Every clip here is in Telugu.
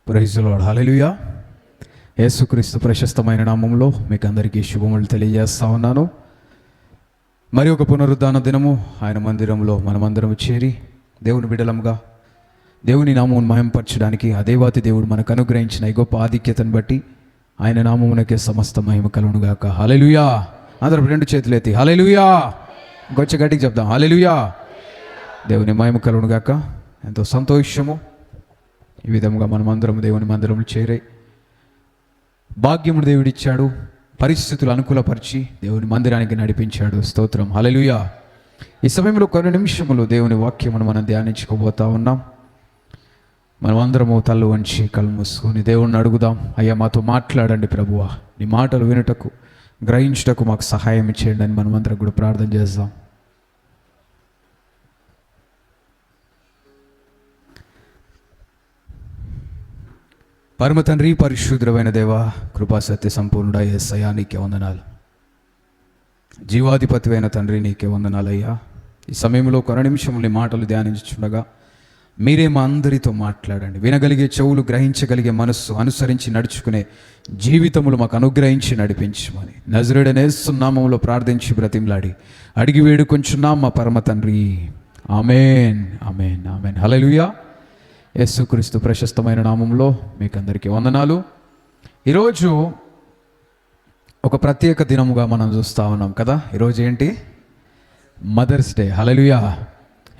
Praise the Lord. హల్లెలూయా. యేసుక్రీస్తు ప్రశస్తమైన నామంలో మీకు అందరికీ శుభములు తెలియజేస్తా ఉన్నాను. మరి ఒక పునరుద్ధాన దినము ఆయన మందిరంలో మనమందరం చేరి దేవుని బిడ్డలముగా దేవుని నామమును మహిమపరచడానికి ఆ దేవాతి దేవుడు మనకు అనుగ్రహించిన ఈ గొప్ప ఆధిక్యతను బట్టి ఆయన నామమునకే సమస్త మహిమ కలుగును గాక. హల్లెలూయా. అందరూ రెండు చేతులు ఎత్తి హల్లెలూయా కొంచెం గట్టిగా చెప్దాం. హల్లెలూయా. దేవుని మహిమ కలుగును గాక. ఎంతో సంతోషము. ఈ విధముగా మనమందరం దేవుని మందిరంలో చేరే భాగ్యమును దేవుడిచ్చాడు. పరిస్థితులు అనుకూలపరిచి దేవుని మందిరానికి నడిపించాడు. స్తోత్రం. హల్లెలూయా. ఈ సమయంలో కొన్ని నిమిషములు దేవుని వాక్యమును మనం ధ్యానించుకోబోతా ఉన్నాం. మనం అందరము తల్లు వంచి కళ్ళు మూసుకొని దేవుణ్ణి అడుగుదాం. అయ్యా, మాతో మాట్లాడండి ప్రభువా, నీ మాటలు వినుటకు గ్రహించుటకు మాకు సహాయం చేయండి అని మనమందరం కూడా ప్రార్థన చేద్దాం. పరమ తండ్రి, పరిశుద్ధమైన దేవా, కృపా సత్య సంపూర్ణుడా యేసయ్యా, నీకే వందనాలు. జీవాధిపతివైన తండ్రి, నీకే వందనాలయ్యా. ఈ సమయంలో కొన్ని నిమిషములు నీ మాటలు ధ్యానించుండగా మీరే మా అందరితో మాట్లాడండి. వినగలిగే చెవులు, గ్రహించగలిగే మనస్సు, అనుసరించి నడుచుకునే జీవితములు మాకు అనుగ్రహించి నడిపించమని నజరేయుడైన యేసు నామములో ప్రార్థించి బ్రతిమలాడి అడిగి వేడుకొంచున్నాం మా పరమ తండ్రి. ఆమేన్, ఆమేన్, ఆమేన్. హల్లెలూయా. యేసుక్రీస్తు ప్రశస్తమైన నామంలో మీకు అందరికీ వందనాలు. ఈరోజు ఒక ప్రత్యేక దినముగా మనం చూస్తూ ఉన్నాం కదా. ఈరోజు ఏంటి? Mother's Day. హల్లెలూయా.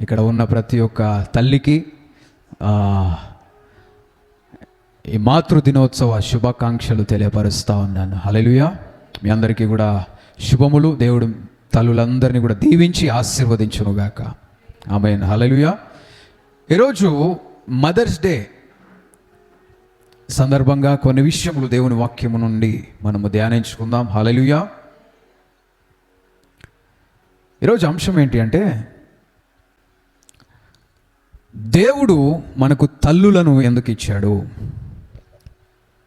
ఇక్కడ ఉన్న ప్రతి ఒక్క తల్లికి ఈ మాతృ దినోత్సవ శుభాకాంక్షలు తెలియపరుస్తూ ఉన్నాను. హల్లెలూయా. మీ అందరికీ కూడా శుభములు. దేవుడు తల్లులందరినీ కూడా దీవించి ఆశీర్వదించునుగాక. ఆమేన్. హల్లెలూయా. ఈరోజు మదర్స్ డే సందర్భంగా కొన్ని విషయములు దేవుని వాక్యము నుండి మనము ధ్యానించుకుందాం. హల్లెలూయా. ఈరోజు అంశం ఏంటి అంటే, దేవుడు మనకు తల్లులను ఎందుకు ఇచ్చాడు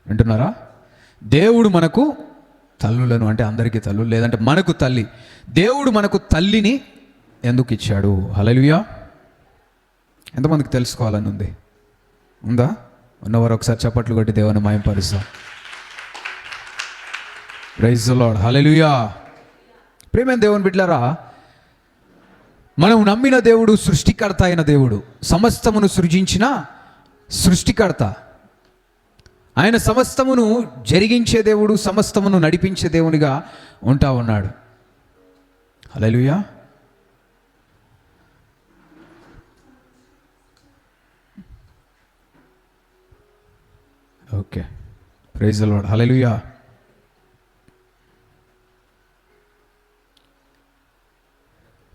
అంటున్నారా? దేవుడు మనకు తల్లులను అంటే అందరికీ తల్లు, లేదంటే మనకు తల్లి. దేవుడు మనకు తల్లిని ఎందుకు ఇచ్చాడు? హల్లెలూయా. ఎంతమందికి తెలుసుకోవాలని ఉందా? ఉన్నవారు ఒకసారి చప్పట్లు కొట్టి దేవుని మహిమపరుస్తాం. Praise the Lord. హల్లెలూయా. ప్రియమైన దేవుని బిడ్డలారా, మనం నమ్మిన దేవుడు సృష్టికర్త అయిన దేవుడు, సమస్తమును సృజించిన సృష్టికర్త. ఆయన సమస్తమును జరిగించే దేవుడు, సమస్తమును నడిపించే దేవునిగా ఉంటా ఉన్నాడు. Hallelujah. Okay. Praise the Lord. Hallelujah.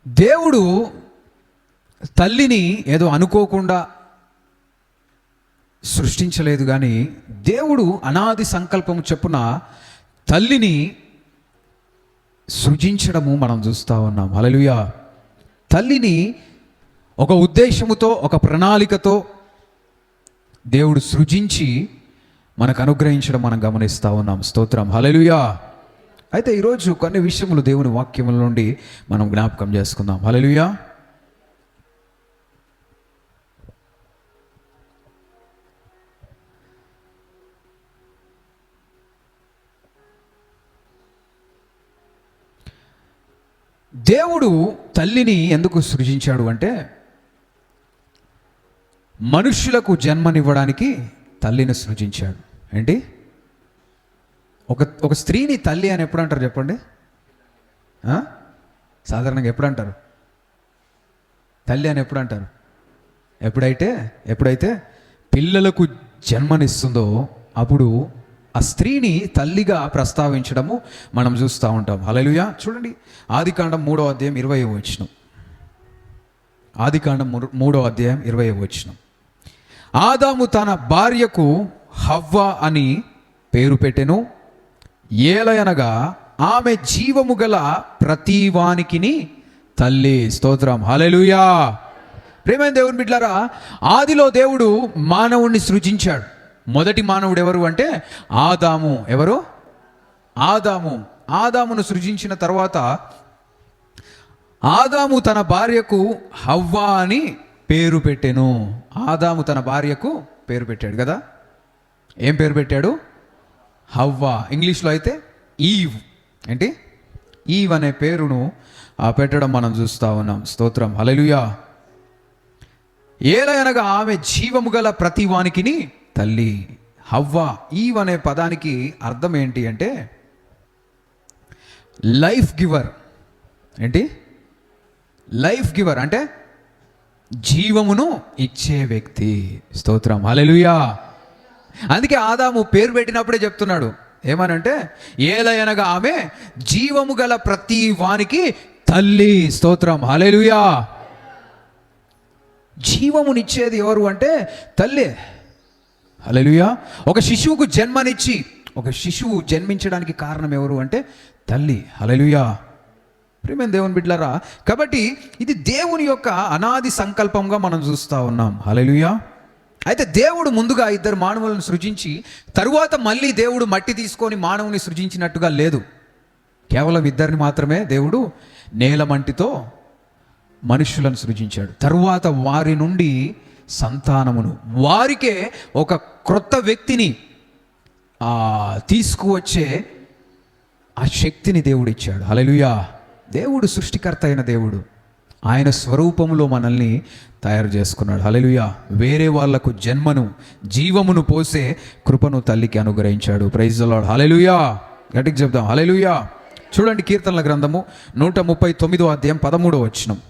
దేవుడు తల్లిని ఏదో అనుకోకుండా సృష్టించలేదు, కానీ దేవుడు అనాది సంకల్పం చొప్పున తల్లిని సృజించడము మనం చూస్తూ ఉన్నాం. హల్లెలూయా. తల్లిని ఒక ఉద్దేశముతో, ఒక ప్రణాళికతో దేవుడు సృజించి మనకు అనుగ్రహించడం మనం గమనిస్తూ ఉన్నాం. స్తోత్రం. హల్లెలూయా. అయితే ఈరోజు కొన్ని విషయములు దేవుని వాక్యముల నుండి మనం జ్ఞాపకం చేసుకుందాం. హల్లెలూయా. దేవుడు తల్లిని ఎందుకు సృజించాడు అంటే, మనుష్యులకు జన్మనివ్వడానికి తల్లిని సృజించాడు. ఏంటి? ఒక స్త్రీని తల్లి అని ఎప్పుడు అంటారు చెప్పండి? సాధారణంగా ఎప్పుడు అంటారు? తల్లి అని ఎప్పుడు అంటారు? ఎప్పుడైతే పిల్లలకు జన్మనిస్తుందో అప్పుడు ఆ స్త్రీని తల్లిగా ప్రస్తావించడము మనం చూస్తూ ఉంటాం. హల్లెలూయా. చూడండి, ఆదికాండం 3వ అధ్యాయం 20వ వచనం. ఆదికాండం 3వ అధ్యాయం 20వ వచనం. ఆదాము తన భార్యకు హవ్వ అని పేరు పెట్టెను, ఏలయనగా ఆమె జీవము గల ప్రతివానికిని తల్లి. స్తోత్రం. హల్లెలూయా. ప్రియమైన దేవుని బిడ్డలారా, ఆదిలో దేవుడు మానవుణ్ణి సృజించాడు. మొదటి మానవుడు ఎవరు అంటే ఆదాము. ఎవరు? ఆదామును సృజించిన తర్వాత ఆదాము తన భార్యకు హవ్వ అని పేరు పెట్టెను. ఆదాము తన భార్యకు పేరు పెట్టాడు కదా. ఏం పేరు పెట్టాడు? హవ్వ. ఇంగ్లీష్లో అయితే ఈవ్. ఏంటి? ఈవ్ అనే పేరును పెట్టడం మనం చూస్తూ ఉన్నాం. స్తోత్రం, హల్లెలూయా. ఏలయనగా ఆమె జీవము గల ప్రతి వానికిని తల్లి. హవ్వ, ఈవ్ అనే పదానికి అర్థం ఏంటి అంటే లైఫ్ గివర్. ఏంటి? లైఫ్ గివర్ అంటే జీవమును ఇచ్చే వ్యక్తి. స్తోత్రం, హల్లెలూయా. అందుకే ఆదాము పేరు పెట్టినప్పుడే చెప్తున్నాడు ఏమనంటే ఏలయనగా ఆమె జీవము గల ప్రతి వానికి తల్లి. స్తోత్రం, హల్లెలూయా. జీవమునిచ్చేది ఎవరు అంటే తల్లి. హల్లెలూయా. ఒక శిశువుకు జన్మనిచ్చి ఒక శిశువు జన్మించడానికి కారణం ఎవరు అంటే తల్లి. హల్లెలూయా. ప్రియమైన దేవుని బిడ్డలారా, కాబట్టి ఇది దేవుని యొక్క అనాది సంకల్పంగా మనం చూస్తూ ఉన్నాం. హల్లెలూయా. అయితే దేవుడు ముందుగా ఇద్దరు మానవులను సృజించి తరువాత మళ్ళీ దేవుడు మట్టి తీసుకొని మానవుని సృజించినట్టుగా లేదు. కేవలం ఇద్దరిని మాత్రమే దేవుడు నేలమంటితో మనుషులను సృజించాడు. తరువాత వారి నుండి సంతానమును, వారికే ఒక క్రొత్త వ్యక్తిని తీసుకువచ్చే ఆ శక్తిని దేవుడు ఇచ్చాడు. హల్లెలూయా. దేవుడు సృష్టికర్త అయిన దేవుడు, ఆయన స్వరూపంలో మనల్ని తయారు చేసుకున్నాడు. హల్లెలూయా. వేరే వాళ్లకు జన్మను, జీవమును పోసే కృపను తల్లికి అనుగ్రహించాడు. Praise the Lord. హల్లెలూయా. గట్టిగా చెప్దాం, హల్లెలూయా. చూడండి, కీర్తనల గ్రంథము 139వ అధ్యాయం 13వ వచనం.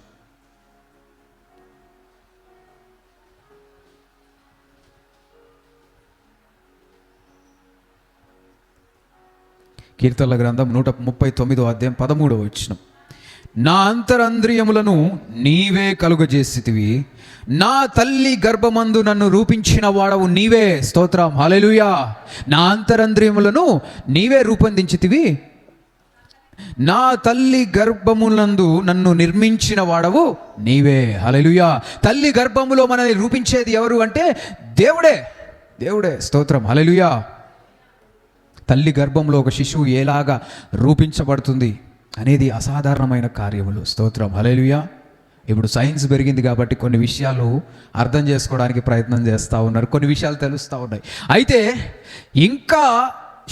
కీర్తనల గ్రంథం 139వ అధ్యాయం 13వ వచనం. నా అంతరంద్రియములను నీవే కలుగజేసితివి, నా తల్లి గర్భమందు నన్ను రూపించిన వాడవు నీవే. స్తోత్రం, హల్లెలూయా. నా అంతరంద్రియములను నీవే రూపొందించితివి, నా తల్లి గర్భములందు నన్ను నిర్మించిన వాడవు నీవే. హల్లెలూయా. తల్లి గర్భములో మనల్ని రూపించేది ఎవరు అంటే దేవుడే. దేవుడే. స్తోత్రం, హల్లెలూయా. తల్లి గర్భంలో ఒక శిశువు ఎలాగా రూపించబడుతుంది అనేది అసాధారణమైన కార్యములు. స్తోత్రం, హల్లెలూయా. ఇప్పుడు సైన్స్ పెరిగింది కాబట్టి కొన్ని విషయాలు అర్థం చేసుకోవడానికి ప్రయత్నం చేస్తూ ఉన్నారు, కొన్ని విషయాలు తెలుస్తూ ఉన్నాయి. అయితే ఇంకా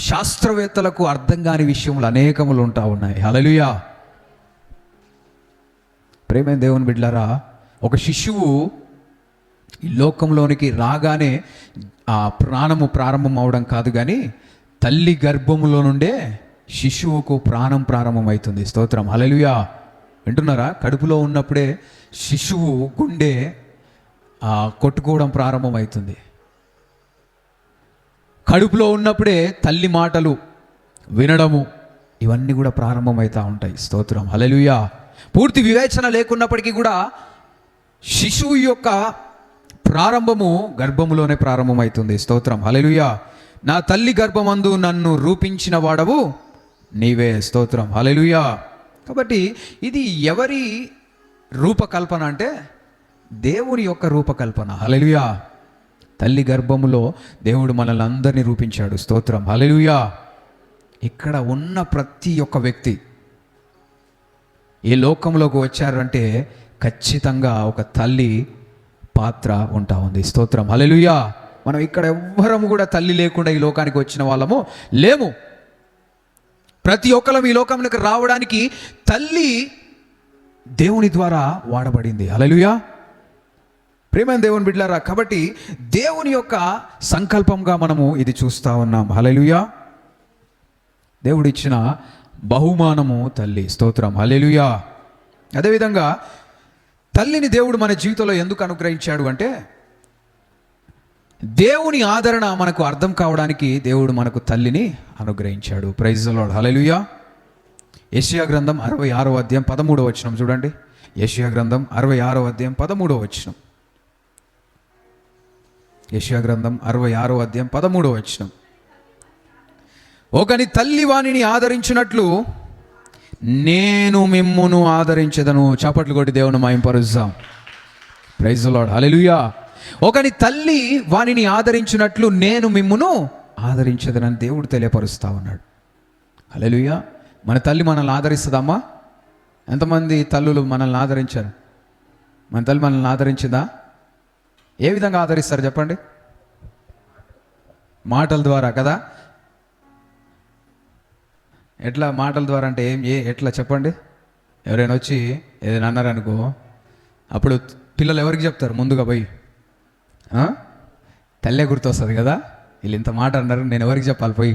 శాస్త్రవేత్తలకు అర్థం కాని విషయములు అనేకములు ఉంటా ఉన్నాయి. హల్లెలూయా. ప్రేమైన దేవుని బిడ్డలారా, ఒక శిశువు ఈ లోకంలోనికి రాగానే ఆ ప్రాణము ప్రారంభం అవడం కాదు, కానీ తల్లి గర్భములో నుండే శిశువుకు ప్రాణం ప్రారంభమవుతుంది. స్తోత్రం, హల్లెలూయా. వింటున్నారా? కడుపులో ఉన్నప్పుడే శిశువు గుండె కొట్టుకోవడం ప్రారంభమవుతుంది. కడుపులో ఉన్నప్పుడే తల్లి మాటలు వినడము, ఇవన్నీ కూడా ప్రారంభమవుతూ ఉంటాయి. స్తోత్రం, హల్లెలూయా. పూర్తి వివేచన లేకున్నప్పటికీ కూడా శిశువు యొక్క ప్రారంభము గర్భములోనే ప్రారంభమవుతుంది. స్తోత్రం, హల్లెలూయా. నా తల్లి గర్భమందు నన్ను రూపించిన వాడవు నీవే. స్తోత్రం, హల్లెలూయా. కాబట్టి ఇది ఎవరి రూపకల్పన అంటే దేవుని యొక్క రూపకల్పన. హల్లెలూయా. తల్లి గర్భములో దేవుడు మనల్ని అందరినీ రూపించాడు. స్తోత్రం, హల్లెలూయా. ఇక్కడ ఉన్న ప్రతి ఒక్క వ్యక్తి ఈ లోకంలోకి వచ్చారంటే ఖచ్చితంగా ఒక తల్లి పాత్ర ఉంటా ఉంది. స్తోత్రం, హల్లెలూయా. మనం ఇక్కడ ఎవ్వరము కూడా తల్లి లేకుండా ఈ లోకానికి వచ్చిన వాళ్ళము లేము. ప్రతి ఒక్కరం ఈ లోకంలోకి రావడానికి తల్లి దేవుని ద్వారా వాడబడింది. హల్లెలూయా. ప్రియమైన దేవుని బిడ్డలారా, కాబట్టి దేవుని యొక్క సంకల్పంగా మనము ఇది చూస్తూ ఉన్నాం. హల్లెలూయా. దేవుడిచ్చిన బహుమానము తల్లి. స్తోత్రం, హల్లెలూయా. అదేవిధంగా తల్లిని దేవుడు మన జీవితంలో ఎందుకు అనుగ్రహించాడు అంటే దేవుని ఆదరణ మనకు అర్థం కావడానికి దేవుడు మనకు తల్లిని అనుగ్రహించాడు. ప్రైజ్ ది లార్డ్, హల్లెలూయా. యెషయా గ్రంథం 66వ అధ్యాయం 13వ వచనం చూడండి. యెషయా గ్రంథం 66వ అధ్యాయం 13వ వచనం. యెషయా గ్రంథం 66వ అధ్యాయం 13వ వచనం. ఒకని తల్లి వానిని ఆదరించినట్లు నేను మిమ్మును ఆదరించెదను. చప్పట్లు కొట్టి దేవుని మహిమపరుద్దాం. ప్రైజ్ ది లార్డ్, హల్లెలూయా. ఒకని తల్లి వానిని ఆదరించినట్లు నేను మిమ్మును ఆదరించదనని దేవుడు తెలియపరుస్తా ఉన్నాడు. హల్లెలూయా. మన తల్లి మనల్ని ఆదరిస్తుందమ్మా? ఎంతమంది తల్లులు మనల్ని ఆదరించారు? మన తల్లి మనల్ని ఆదరించిందా? ఏ విధంగా ఆదరిస్తారు చెప్పండి? మాటల ద్వారా కదా. ఎట్లా మాటల ద్వారా అంటే ఎట్లా చెప్పండి? ఎవరైనా వచ్చి ఏదైనా అన్నారనుకో, అప్పుడు పిల్లలు ఎవరికి చెప్తారు? ముందుగా పోయి తల్లే గుర్తొస్తుంది కదా, వీళ్ళు ఇంత మాట అన్నారు, నేను ఎవరికి చెప్పాలి? పోయి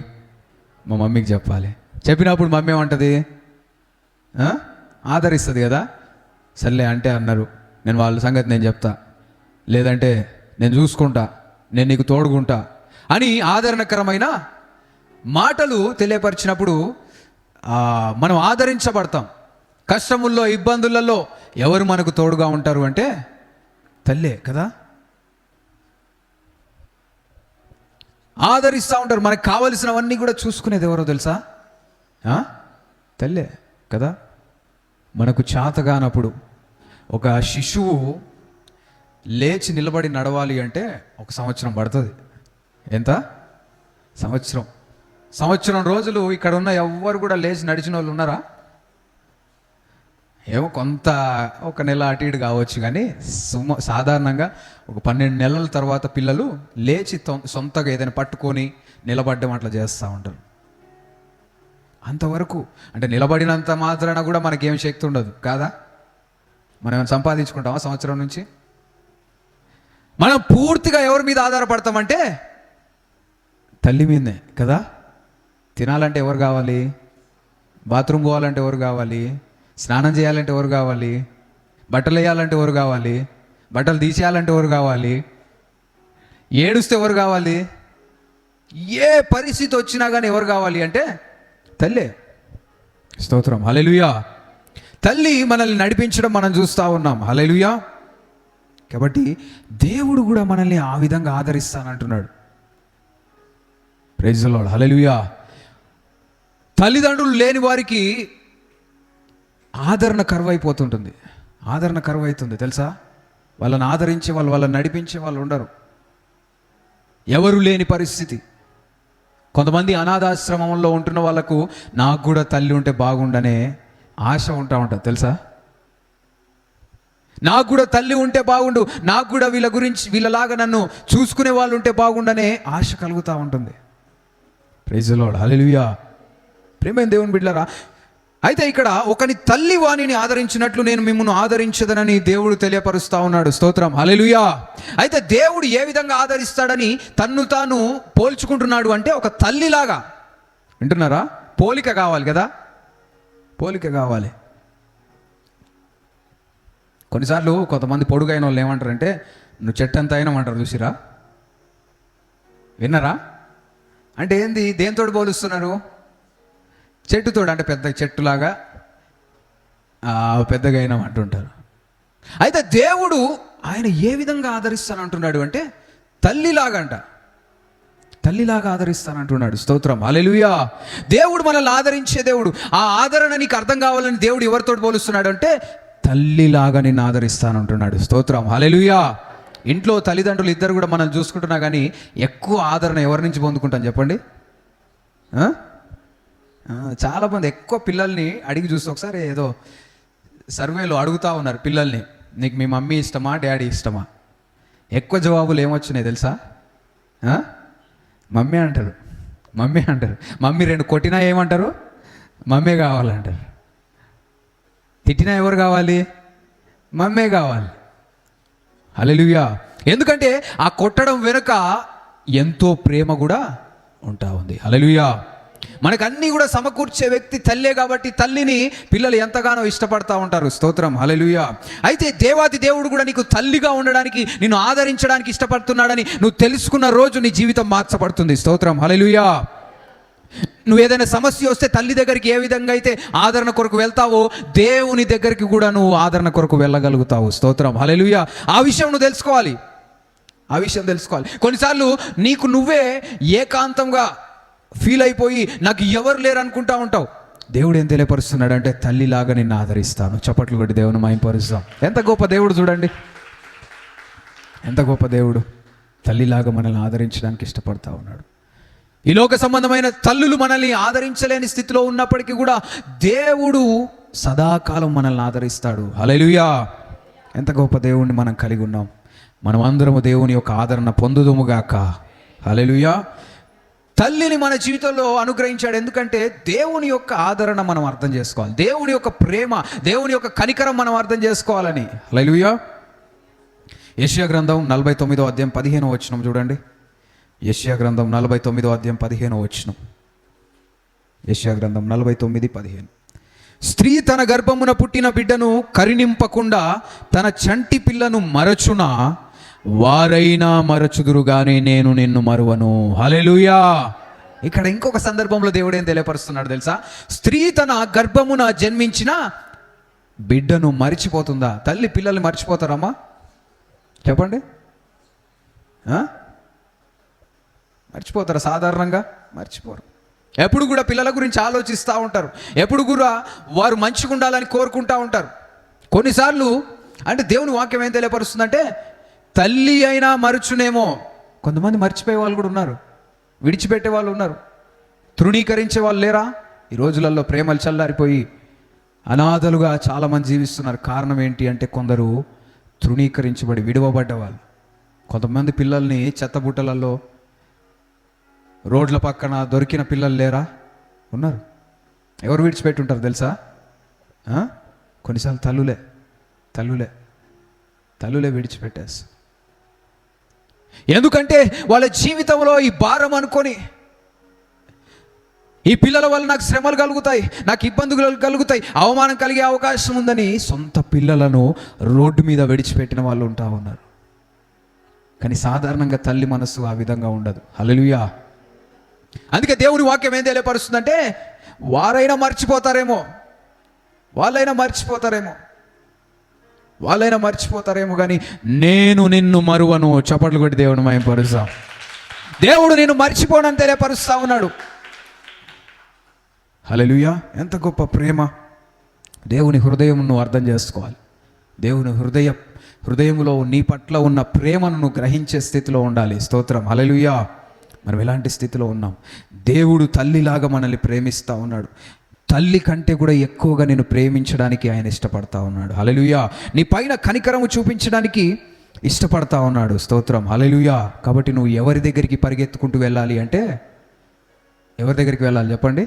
మా మమ్మీకి చెప్పాలి. చెప్పినప్పుడు మమ్మీ ఏమంటుంది? ఆదరిస్తుంది కదా. సర్లే అంటే అన్నారు, నేను వాళ్ళ సంగతి నేను చెప్తా, లేదంటే నేను చూసుకుంటా, నేను నీకు తోడుకుంటా అని ఆదరణకరమైన మాటలు తెలియపరిచినప్పుడు మనం ఆదరించబడతాం. కష్టముల్లో, ఇబ్బందులలో ఎవరు మనకు తోడుగా ఉంటారు అంటే తల్లే కదా. ఆదరిస్తూ ఉంటారు. మనకు కావలసినవన్నీ కూడా చూసుకునేది ఎవరో తెలుసా? తల్లే కదా. మనకు చేతగానప్పుడు ఒక శిశువు లేచి నిలబడి నడవాలి అంటే 1 సంవత్సరం పడుతుంది. ఎంత? సంవత్సరం రోజులు ఇక్కడ ఉన్న ఎవ్వరు కూడా లేచి నడిచిన వాళ్ళు ఉన్నారా? ఏమో కొంత ఒక నెల అటు ఇటు కావచ్చు, కానీ సాధారణంగా ఒక 12 నెలల తర్వాత పిల్లలు లేచి సొంతగా ఏదైనా పట్టుకొని నిలబడడం అట్లా చేస్తూ ఉంటారు. అంతవరకు అంటే నిలబడినంత మాత్రాన కూడా మనకేం శక్తి ఉండదు కాదా. మనం సంపాదించుకుంటామా సంవత్సరం నుంచి? మనం పూర్తిగా ఎవరి మీద ఆధారపడతామంటే తల్లి మీదనే కదా. తినాలంటే ఎవరు కావాలి? బాత్రూమ్ పోవాలంటే ఎవరు కావాలి? స్నానం చేయాలంటే ఎవరు కావాలి? బట్టలు వేయాలంటే ఎవరు కావాలి? బట్టలు తీసేయాలంటే ఎవరు కావాలి? ఏడుస్తే ఎవరు కావాలి? ఏ పరిస్థితి వచ్చినా కానీ ఎవరు కావాలి అంటే తల్లే. స్తోత్రం, హల్లెలూయా. తల్లి మనల్ని నడిపించడం మనం చూస్తూ ఉన్నాం. హల్లెలూయా. కాబట్టి దేవుడు కూడా మనల్ని ఆ విధంగా ఆదరిస్తానంటున్నాడు. ప్రైజ్ ది లార్డ్, హల్లెలూయా. తల్లిదండ్రులు లేని వారికి ఆదరణ కరువైపోతుంటుంది. ఆదరణ కరువైతుంది తెలుసా. వాళ్ళని ఆదరించే వాళ్ళు, వాళ్ళని నడిపించే వాళ్ళు ఉండరు. ఎవరు లేని పరిస్థితి. కొంతమంది అనాథాశ్రమంలో ఉంటున్న వాళ్ళకు నాకు కూడా తల్లి ఉంటే బాగుండనే ఆశ ఉంటుంది తెలుసా. నాకు కూడా తల్లి ఉంటే బాగుండు, నాకు కూడా వీళ్ళ గురించి వీళ్ళలాగా నన్ను చూసుకునే వాళ్ళు ఉంటే బాగుండనే ఆశ కలుగుతూ ఉంటుంది. ప్రైజ్ ది లార్డ్, హల్లెలూయా. ప్రేమైన దేవుని బిడ్డలారా, అయితే ఇక్కడ ఒకని తల్లి వాణిని ఆదరించినట్లు నేను మిమ్మల్ని ఆదరించదనని దేవుడు తెలియపరుస్తా ఉన్నాడు. స్తోత్రం, హల్లెలూయా. అయితే దేవుడు ఏ విధంగా ఆదరిస్తాడని తన్ను తాను పోల్చుకుంటున్నాడు అంటే ఒక తల్లిలాగా. వింటున్నారా? పోలిక కావాలి కదా, పోలిక కావాలి. కొన్నిసార్లు కొంతమంది పొడుగైన వాళ్ళు ఏమంటారంటే నువ్వు చెట్టు ఎంత అయినా అంటారు. చూసిరా? విన్నారా? అంటే ఏంది? దేంతో పోలుస్తున్నారు? చెట్టుతోడు. అంటే పెద్ద చెట్టులాగా పెద్దగా అయినా అంటుంటారు. అయితే దేవుడు ఆయన ఏ విధంగా ఆదరిస్తానంటున్నాడు అంటే తల్లిలాగా అంట. తల్లిలాగా ఆదరిస్తానంటున్నాడు. స్తోత్రం, హల్లెలూయా. దేవుడు మనల్ని ఆదరించే దేవుడు. ఆ ఆదరణ నీకు అర్థం కావాలని దేవుడు ఎవరితో పోలుస్తున్నాడు అంటే తల్లిలాగా నిన్ను ఆదరిస్తానంటున్నాడు. స్తోత్రం, హల్లెలూయా. ఇంట్లో తల్లిదండ్రులు ఇద్దరు కూడా మనం చూసుకుంటున్నా కానీ ఎక్కువ ఆదరణ ఎవరి నుంచి పొందుకుంటాం చెప్పండి? చాలామంది ఎక్కువ పిల్లల్ని అడిగి చూస్తే, ఒకసారి ఏదో సర్వేలో అడుగుతూ ఉన్నారు పిల్లల్ని, నీకు మీ మమ్మీ ఇష్టమా డాడీ ఇష్టమా? ఎక్కువ జవాబులు ఏమొచ్చినాయి తెలుసా? మమ్మీ అంటారు. మమ్మీ అంటారు. మమ్మీ 2 కొట్టినా ఏమంటారు? మమ్మీ కావాలంటారు. తిట్టినా ఎవరు కావాలి? మమ్మే కావాలి. హల్లెలూయా. ఎందుకంటే ఆ కొట్టడం వెనుక ఎంతో ప్రేమ కూడా ఉంటా ఉంది. హల్లెలూయా. మనకు అన్నీ కూడా సమకూర్చే వ్యక్తి తల్లే కాబట్టి తల్లిని పిల్లలు ఎంతగానో ఇష్టపడతా ఉంటారు. స్తోత్రం, హల్లెలూయా. అయితే దేవాది దేవుడు కూడా నీకు తల్లిగా ఉండడానికి, నిన్ను ఆదరించడానికి ఇష్టపడుతున్నాడని నువ్వు తెలుసుకున్న రోజు నీ జీవితం మార్చబడుతుంది. స్తోత్రం, హల్లెలూయా. నువ్వు ఏదైనా సమస్య వస్తే తల్లి దగ్గరికి ఏ విధంగా అయితే ఆదరణ కొరకు వెళ్తావో దేవుని దగ్గరికి కూడా నువ్వు ఆదరణ కొరకు వెళ్ళగలుగుతావు. స్తోత్రం, హల్లెలూయా. ఆ విషయం నువ్వు తెలుసుకోవాలి. ఆ విషయం తెలుసుకోవాలి. కొన్నిసార్లు నీకు నువ్వే ఏకాంతంగా ఫీల్ అయిపోయి నాకు ఎవరు లేరు అనుకుంటా ఉంటావు. దేవుడు ఏం తెలియపరుస్తున్నాడు అంటే తల్లిలాగా నిన్ను ఆదరిస్తాను. చప్పట్లు కొట్టి దేవుని మహిమపరుస్తాం. ఎంత గొప్ప దేవుడు చూడండి, ఎంత గొప్ప దేవుడు. తల్లిలాగా మనల్ని ఆదరించడానికి ఇష్టపడతా ఉన్నాడు. ఈ లోక సంబంధమైన తల్లులు మనల్ని ఆదరించలేని స్థితిలో ఉన్నప్పటికీ కూడా దేవుడు సదాకాలం మనల్ని ఆదరిస్తాడు. హల్లెలూయా. ఎంత గొప్ప దేవుణ్ణి మనం కలిగి ఉన్నాం. మనం అందరము దేవుని యొక్క ఆదరణ పొందుదుముగాక. హల్లెలూయా. తల్లిని మన జీవితంలో అనుగ్రహించాడు. ఎందుకంటే దేవుని యొక్క ఆదరణ మనం అర్థం చేసుకోవాలి, దేవుని యొక్క ప్రేమ, దేవుని యొక్క కనికరం మనం అర్థం చేసుకోవాలని. హల్లెలూయా. యెషయా గ్రంథం 49వ అధ్యాయం 15వ వచనం చూడండి. యెషయా గ్రంథం 49వ అధ్యాయం 15వ వచనం. యెషయా గ్రంథం 49:15. స్త్రీ తన గర్భమున పుట్టిన బిడ్డను కరుణింపకుండా తన చంటి పిల్లను మరచునా, వారైనా మరచుదురు గాని నేను నిన్ను మరువను. హల్లెలూయా. ఇక్కడ ఇంకొక సందర్భంలో దేవుడు ఏం తెలియపరుస్తున్నాడు తెలుసా? స్త్రీ తన గర్భమున జన్మించిన బిడ్డను మరిచిపోతుందా? తల్లి పిల్లల్ని మర్చిపోతారమ్మా? చెప్పండి. మర్చిపోతారా? సాధారణంగా మర్చిపోరు. ఎప్పుడు కూడా పిల్లల గురించి ఆలోచిస్తూ ఉంటారు, ఎప్పుడు కూడా వారు మంచిగా ఉండాలని కోరుకుంటూ ఉంటారు. కొన్నిసార్లు అంటే దేవుని వాక్యం ఏం తెలియపరుస్తుందంటే, తల్లి అయినా మరచునేమో. కొంతమంది మర్చిపోయే వాళ్ళు కూడా ఉన్నారు, విడిచిపెట్టే వాళ్ళు ఉన్నారు, తృణీకరించే వాళ్ళు లేరా? ఈ రోజులలో ప్రేమలు చల్లారిపోయి అనాథలుగా చాలామంది జీవిస్తున్నారు. కారణం ఏంటి అంటే, కొందరు తృణీకరించబడి విడవబడ్డ వాళ్ళు. కొంతమంది పిల్లల్ని చెత్తబుట్టలలో, రోడ్ల పక్కన దొరికిన పిల్లలు లేరా? ఉన్నారు. ఎవరు విడిచిపెట్టి ఉంటారు తెలుసా? కొన్నిసార్లు తల్లులే విడిచిపెట్టేస్తారు. ఎందుకంటే వాళ్ళ జీవితంలో ఈ భారం అనుకొని, ఈ పిల్లల వల్ల నాకు శ్రమలు కలుగుతాయి, నాకు ఇబ్బందులు కలుగుతాయి, అవమానం కలిగే అవకాశం ఉందని సొంత పిల్లలను రోడ్డు మీద విడిచిపెట్టిన వాళ్ళు ఉంటా ఉన్నారు. కానీ సాధారణంగా తల్లి మనసు ఆ విధంగా ఉండదు. హల్లెలూయా. అందుకే దేవుని వాక్యం ఏం తెలియపరుస్తుందంటే, వాళ్ళైనా మర్చిపోతారేమో కానీ నేను నిన్ను మరువను. చప్పట్లు కొట్టి దేవుని మహిమపరుస్తాం. దేవుడు నిన్ను మర్చిపోనని తెలియపరుస్తా ఉన్నాడు. హల్లెలూయా. ఎంత గొప్ప ప్రేమ! దేవుని హృదయం నువ్వు అర్థం చేసుకోవాలి. దేవుని హృదయంలో నీ పట్ల ఉన్న ప్రేమను నువ్వు గ్రహించే స్థితిలో ఉండాలి. స్తోత్రం. హల్లెలూయా. మనం ఎలాంటి స్థితిలో ఉన్నాం? దేవుడు తల్లిలాగా మనల్ని ప్రేమిస్తూ ఉన్నాడు. తల్లి కంటే కూడా ఎక్కువగా నేను ప్రేమించడానికి ఆయన ఇష్టపడతా ఉన్నాడు. హల్లెలూయా. నీ పైన కనికరము చూపించడానికి ఇష్టపడతా ఉన్నాడు. స్తోత్రం. హల్లెలూయా. కాబట్టి నువ్వు ఎవరి దగ్గరికి పరిగెత్తుకుంటూ వెళ్ళాలి అంటే, ఎవరి దగ్గరికి వెళ్ళాలి చెప్పండి?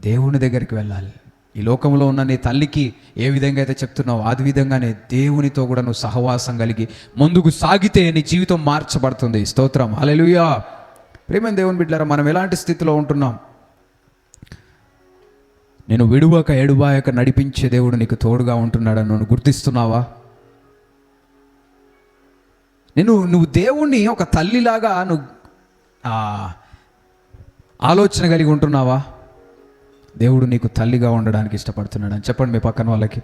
దేవుని దగ్గరికి వెళ్ళాలి. ఈ లోకంలో ఉన్న నీ తల్లికి ఏ విధంగా అయితే చెప్తున్నావు, ఆ విధంగానే దేవునితో కూడా నువ్వు సహవాసం కలిగి ముందుకు సాగితే నీ జీవితం మార్చబడుతుంది. స్తోత్రం. హల్లెలూయా. ప్రేమైన దేవుని బిడ్డలారా, మనం ఎలాంటి స్థితిలో ఉంటున్నాం? నేను విడువక ఎడుబాయక నడిపించే దేవుడు నీకు తోడుగా ఉంటున్నాడని నువ్వు గుర్తిస్తున్నావా? నువ్వు దేవుణ్ణి ఒక తల్లిలాగా నువ్వు ఆలోచన కలిగి ఉంటున్నావా? దేవుడు నీకు తల్లిగా ఉండడానికి ఇష్టపడుతున్నాడు అని చెప్పండి మీ పక్కన వాళ్ళకి.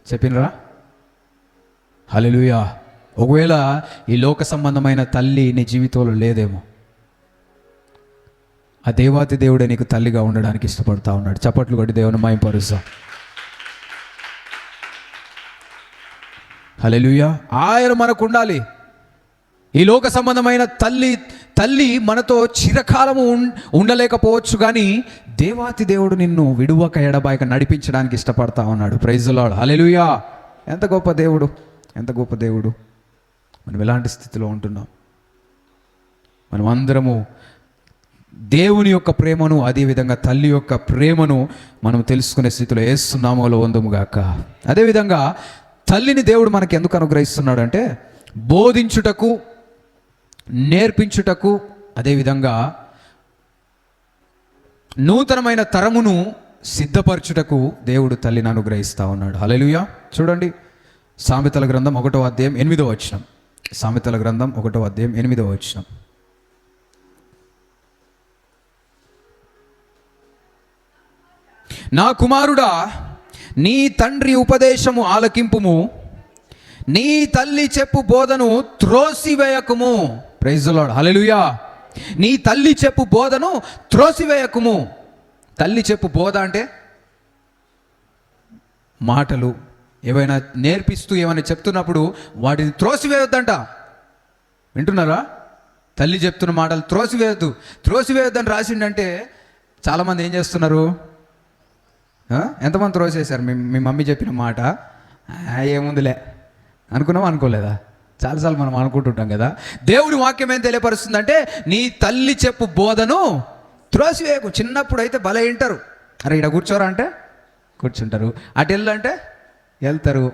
చెప్పినరా? హల్లెలూయా. ఒకవేళ ఈ లోక సంబంధమైన తల్లి నీ జీవితంలో లేదేమో, ఆ దేవాతి దేవుడే నీకు తల్లిగా ఉండడానికి ఇష్టపడతా ఉన్నాడు. చప్పట్లు కొట్టి దేవుని మహిమపరుస్తాం. హల్లెలూయా. ఆయన మనకు ఉండాలి. ఈ లోక సంబంధమైన తల్లి మనతో చిరకాలము ఉండలేకపోవచ్చు, కానీ దేవాతి దేవుడు నిన్ను విడువక ఎడబాయక నడిపించడానికి ఇష్టపడతా ఉన్నాడు. Praise the Lord. హల్లెలూయా. ఎంత గొప్ప దేవుడు, ఎంత గొప్ప దేవుడు. మనం ఎలాంటి స్థితిలో ఉంటున్నాం? మనం అందరము దేవుని యొక్క ప్రేమను, అదేవిధంగా తల్లి యొక్క ప్రేమను మనం తెలుసుకునే స్థితిలో యేసు నామములో ఉందుముగాక. అదేవిధంగా తల్లిని దేవుడు మనకి ఎందుకు అనుగ్రహిస్తున్నాడు అంటే, బోధించుటకు, నేర్పించుటకు, అదేవిధంగా నూతనమైన తరమును సిద్ధపరచుటకు దేవుడు తల్లిని అనుగ్రహిస్తూ ఉన్నాడు. హల్లెలూయా. చూడండి, సామెతల గ్రంథం 1వ అధ్యాయం 8వ వచనం. సామెతల గ్రంథం 1వ అధ్యాయం 8వ వచనం. నా కుమారుడా, నీ తండ్రి ఉపదేశము ఆలకింపుము, నీ తల్లి చెప్పు బోధను త్రోసివేయకుము. Praise the Lord. హల్లెలూయా. నీ తల్లి చెప్పు బోధను త్రోసివేయకుము. తల్లి చెప్పు బోధ అంటే మాటలు ఏవైనా నేర్పిస్తూ ఏమైనా చెప్తున్నప్పుడు వాటిని త్రోసివేయొద్దంట. వింటున్నారా? తల్లి చెప్తున్న మాటలు త్రోసివేయొద్దని రాసిండంటే చాలామంది ఏం చేస్తున్నారు? ఎంతమంది త్రోసేశారు? మీ మమ్మీ చెప్పిన మాట ఏముందిలే అనుకున్నావా, అనుకోలేదా? చాలాసార్లు మనం అనుకుంటుంటాం కదా. దేవుడి వాక్యం ఏం తెలియపరుస్తుందంటే నీ తల్లి చెప్పు బోధను త్రోసివేయకు. చిన్నప్పుడు అయితే భలే వింటారు, అరే ఇక్కడ కూర్చోరా అంటే కూర్చుంటారు, అటు వెళ్ళు అంటే వెళ్తారు.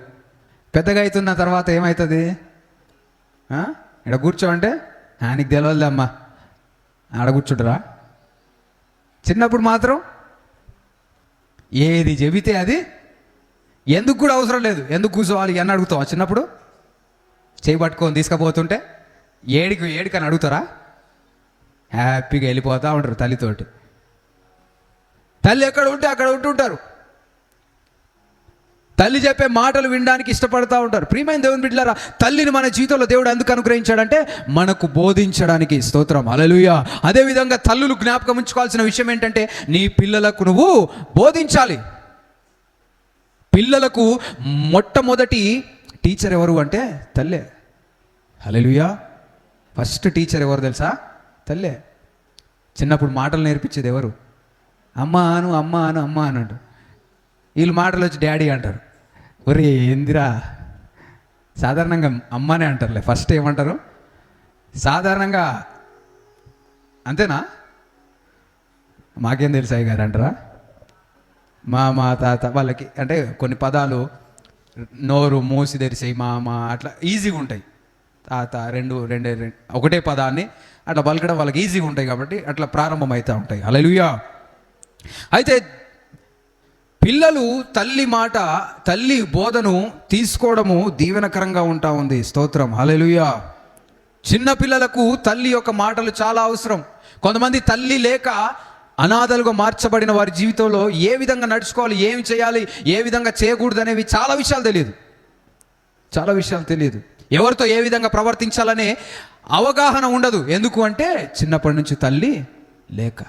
పెద్దగా అవుతున్న తర్వాత ఏమవుతుంది, ఇక్కడ కూర్చో అంటే నీకు తెలియదు అమ్మా ఆడ కూర్చుంటారా. చిన్నప్పుడు మాత్రం ఏది చెబితే అది ఎందుకు కూడా అవసరం లేదు, ఎందుకు కూర్చోవాలి అని అడుగుతాం. చిన్నప్పుడు చేయి పట్టుకొని తీసుకుపోతుంటే ఏడికని అడుగుతారా, హ్యాపీగా వెళ్ళిపోతూ ఉంటారు తల్లితోటి. తల్లి ఎక్కడ ఉంటే అక్కడ ఉంటుంటారు, తల్లి చెప్పే మాటలు వినడానికి ఇష్టపడతా ఉంటారు. ప్రియమైన దేవుని బిడ్డలారా, తల్లిని మన జీవితంలో దేవుడు ఎందుకు అనుగ్రహించాడంటే మనకు బోధించడానికి. స్తోత్రం, హల్లెలూయా. అదేవిధంగా తల్లులు జ్ఞాపకం ఉంచుకోవాల్సిన విషయం ఏంటంటే నీ పిల్లలకు నువ్వు బోధించాలి. పిల్లలకు మొట్టమొదటి టీచర్ ఎవరు అంటే తల్లే. హల్లెలూయా. ఫస్ట్ టీచర్ ఎవరు తెలుసా? తల్లే. చిన్నప్పుడు మాటలు నేర్పించేది ఎవరు? అమ్మ అను అమ్మ అను అమ్మ అనంటు. వీళ్ళు మాటలు వచ్చి డాడీ అంటారు. ఒరే ఏందిరా, సాధారణంగా అమ్మనే అంటారులే. ఫస్ట్ ఏమంటారు సాధారణంగా, అంతేనా? మాకేం తెలుసు అయ్య గారు అంటారా? మా తాత వాళ్ళకి అంటే కొన్ని పదాలు నోరు మూసి తెరిసేయి మా అట్లా ఈజీగా ఉంటాయి. తాత రెండు ఒకటే పదాన్ని అట్లా పలకడం వాళ్ళకి ఈజీగా ఉంటాయి కాబట్టి అట్లా ప్రారంభమవుతూ ఉంటాయి. హల్లెలూయా. అయితే పిల్లలు తల్లి మాట, తల్లి బోధను తీసుకోవడము దీవెనకరంగా ఉంటా ఉంది. స్తోత్రం, హల్లెలూయా. చిన్న పిల్లలకు తల్లి యొక్క మాటలు చాలా అవసరం. కొంతమంది తల్లి లేక అనాథలుగా మార్చబడిన వారి జీవితంలో ఏ విధంగా నడుచుకోవాలి, ఏమి చేయాలి, ఏ విధంగా చేయకూడదు అనేవి చాలా విషయాలు తెలియదు. ఎవరితో ఏ విధంగా ప్రవర్తించాలనే అవగాహన ఉండదు. ఎందుకు అంటే చిన్నప్పటి నుంచి తల్లి లేక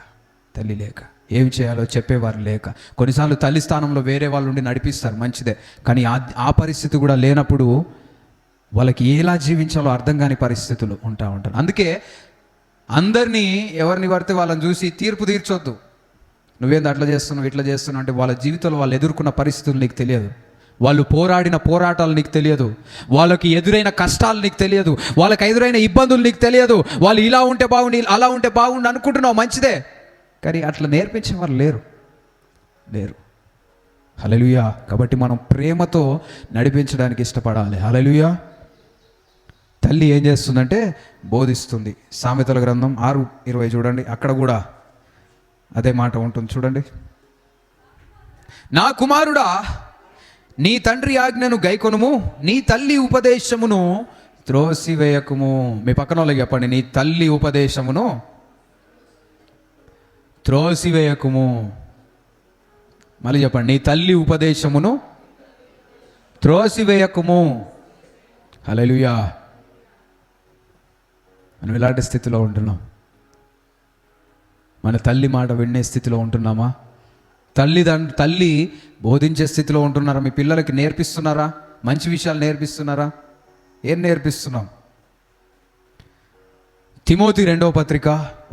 ఏమి చేయాలో చెప్పేవారు లేక. కొన్నిసార్లు తల్లి స్థానంలో వేరే వాళ్ళు ఉండి నడిపిస్తారు, మంచిదే. కానీ ఆ పరిస్థితి కూడా లేనప్పుడు వాళ్ళకి ఎలా జీవించాలో అర్థం కాని పరిస్థితులు ఉంటారు. అందుకే అందరినీ ఎవరిని పడితే వాళ్ళని చూసి తీర్పు తీర్చొద్దు. నువ్వేంది అట్లా చేస్తున్నావు ఇట్లా చేస్తున్నావు అంటే వాళ్ళ జీవితంలో వాళ్ళు ఎదుర్కొన్న పరిస్థితులు నీకు తెలియదు, వాళ్ళు పోరాడిన పోరాటాలు నీకు తెలియదు, వాళ్ళకి ఎదురైన కష్టాలు నీకు తెలియదు, వాళ్ళకి ఎదురైన ఇబ్బందులు నీకు తెలియదు. వాళ్ళు ఇలా ఉంటే బాగుండి అలా ఉంటే బాగుండి అనుకుంటున్నావు, మంచిదే. కానీ అట్లా నేర్పించేవారు లేరు. హల్లెలూయా. కాబట్టి మనం ప్రేమతో నడిపించడానికి ఇష్టపడాలి. హల్లెలూయా. తల్లి ఏం చేస్తుందంటే బోధిస్తుంది. సామెతల గ్రంథం 6:20 చూడండి, అక్కడ కూడా అదే మాట ఉంటుంది చూడండి. నా కుమారుడా, నీ తండ్రి ఆజ్ఞను గైకొనుము, నీ తల్లి ఉపదేశమును త్రోసివేయకుము. మీ పక్కన వాళ్ళకి చెప్పండి, నీ తల్లి ఉపదేశమును త్రోసివేయకుము. మళ్ళీ చెప్పండి, నీ తల్లి ఉపదేశమును త్రోసివేయకుము. హల్లెలూయా. మనం ఇలాంటి స్థితిలో ఉంటున్నాం. మన తల్లి మాట వినే స్థితిలో ఉంటున్నామా? తల్లి బోధించే స్థితిలో ఉంటున్నారా? మీ పిల్లలకి నేర్పిస్తున్నారా? మంచి విషయాలు నేర్పిస్తున్నారా? ఏం నేర్పిస్తున్నాం? తిమోతి 2వ పత్రిక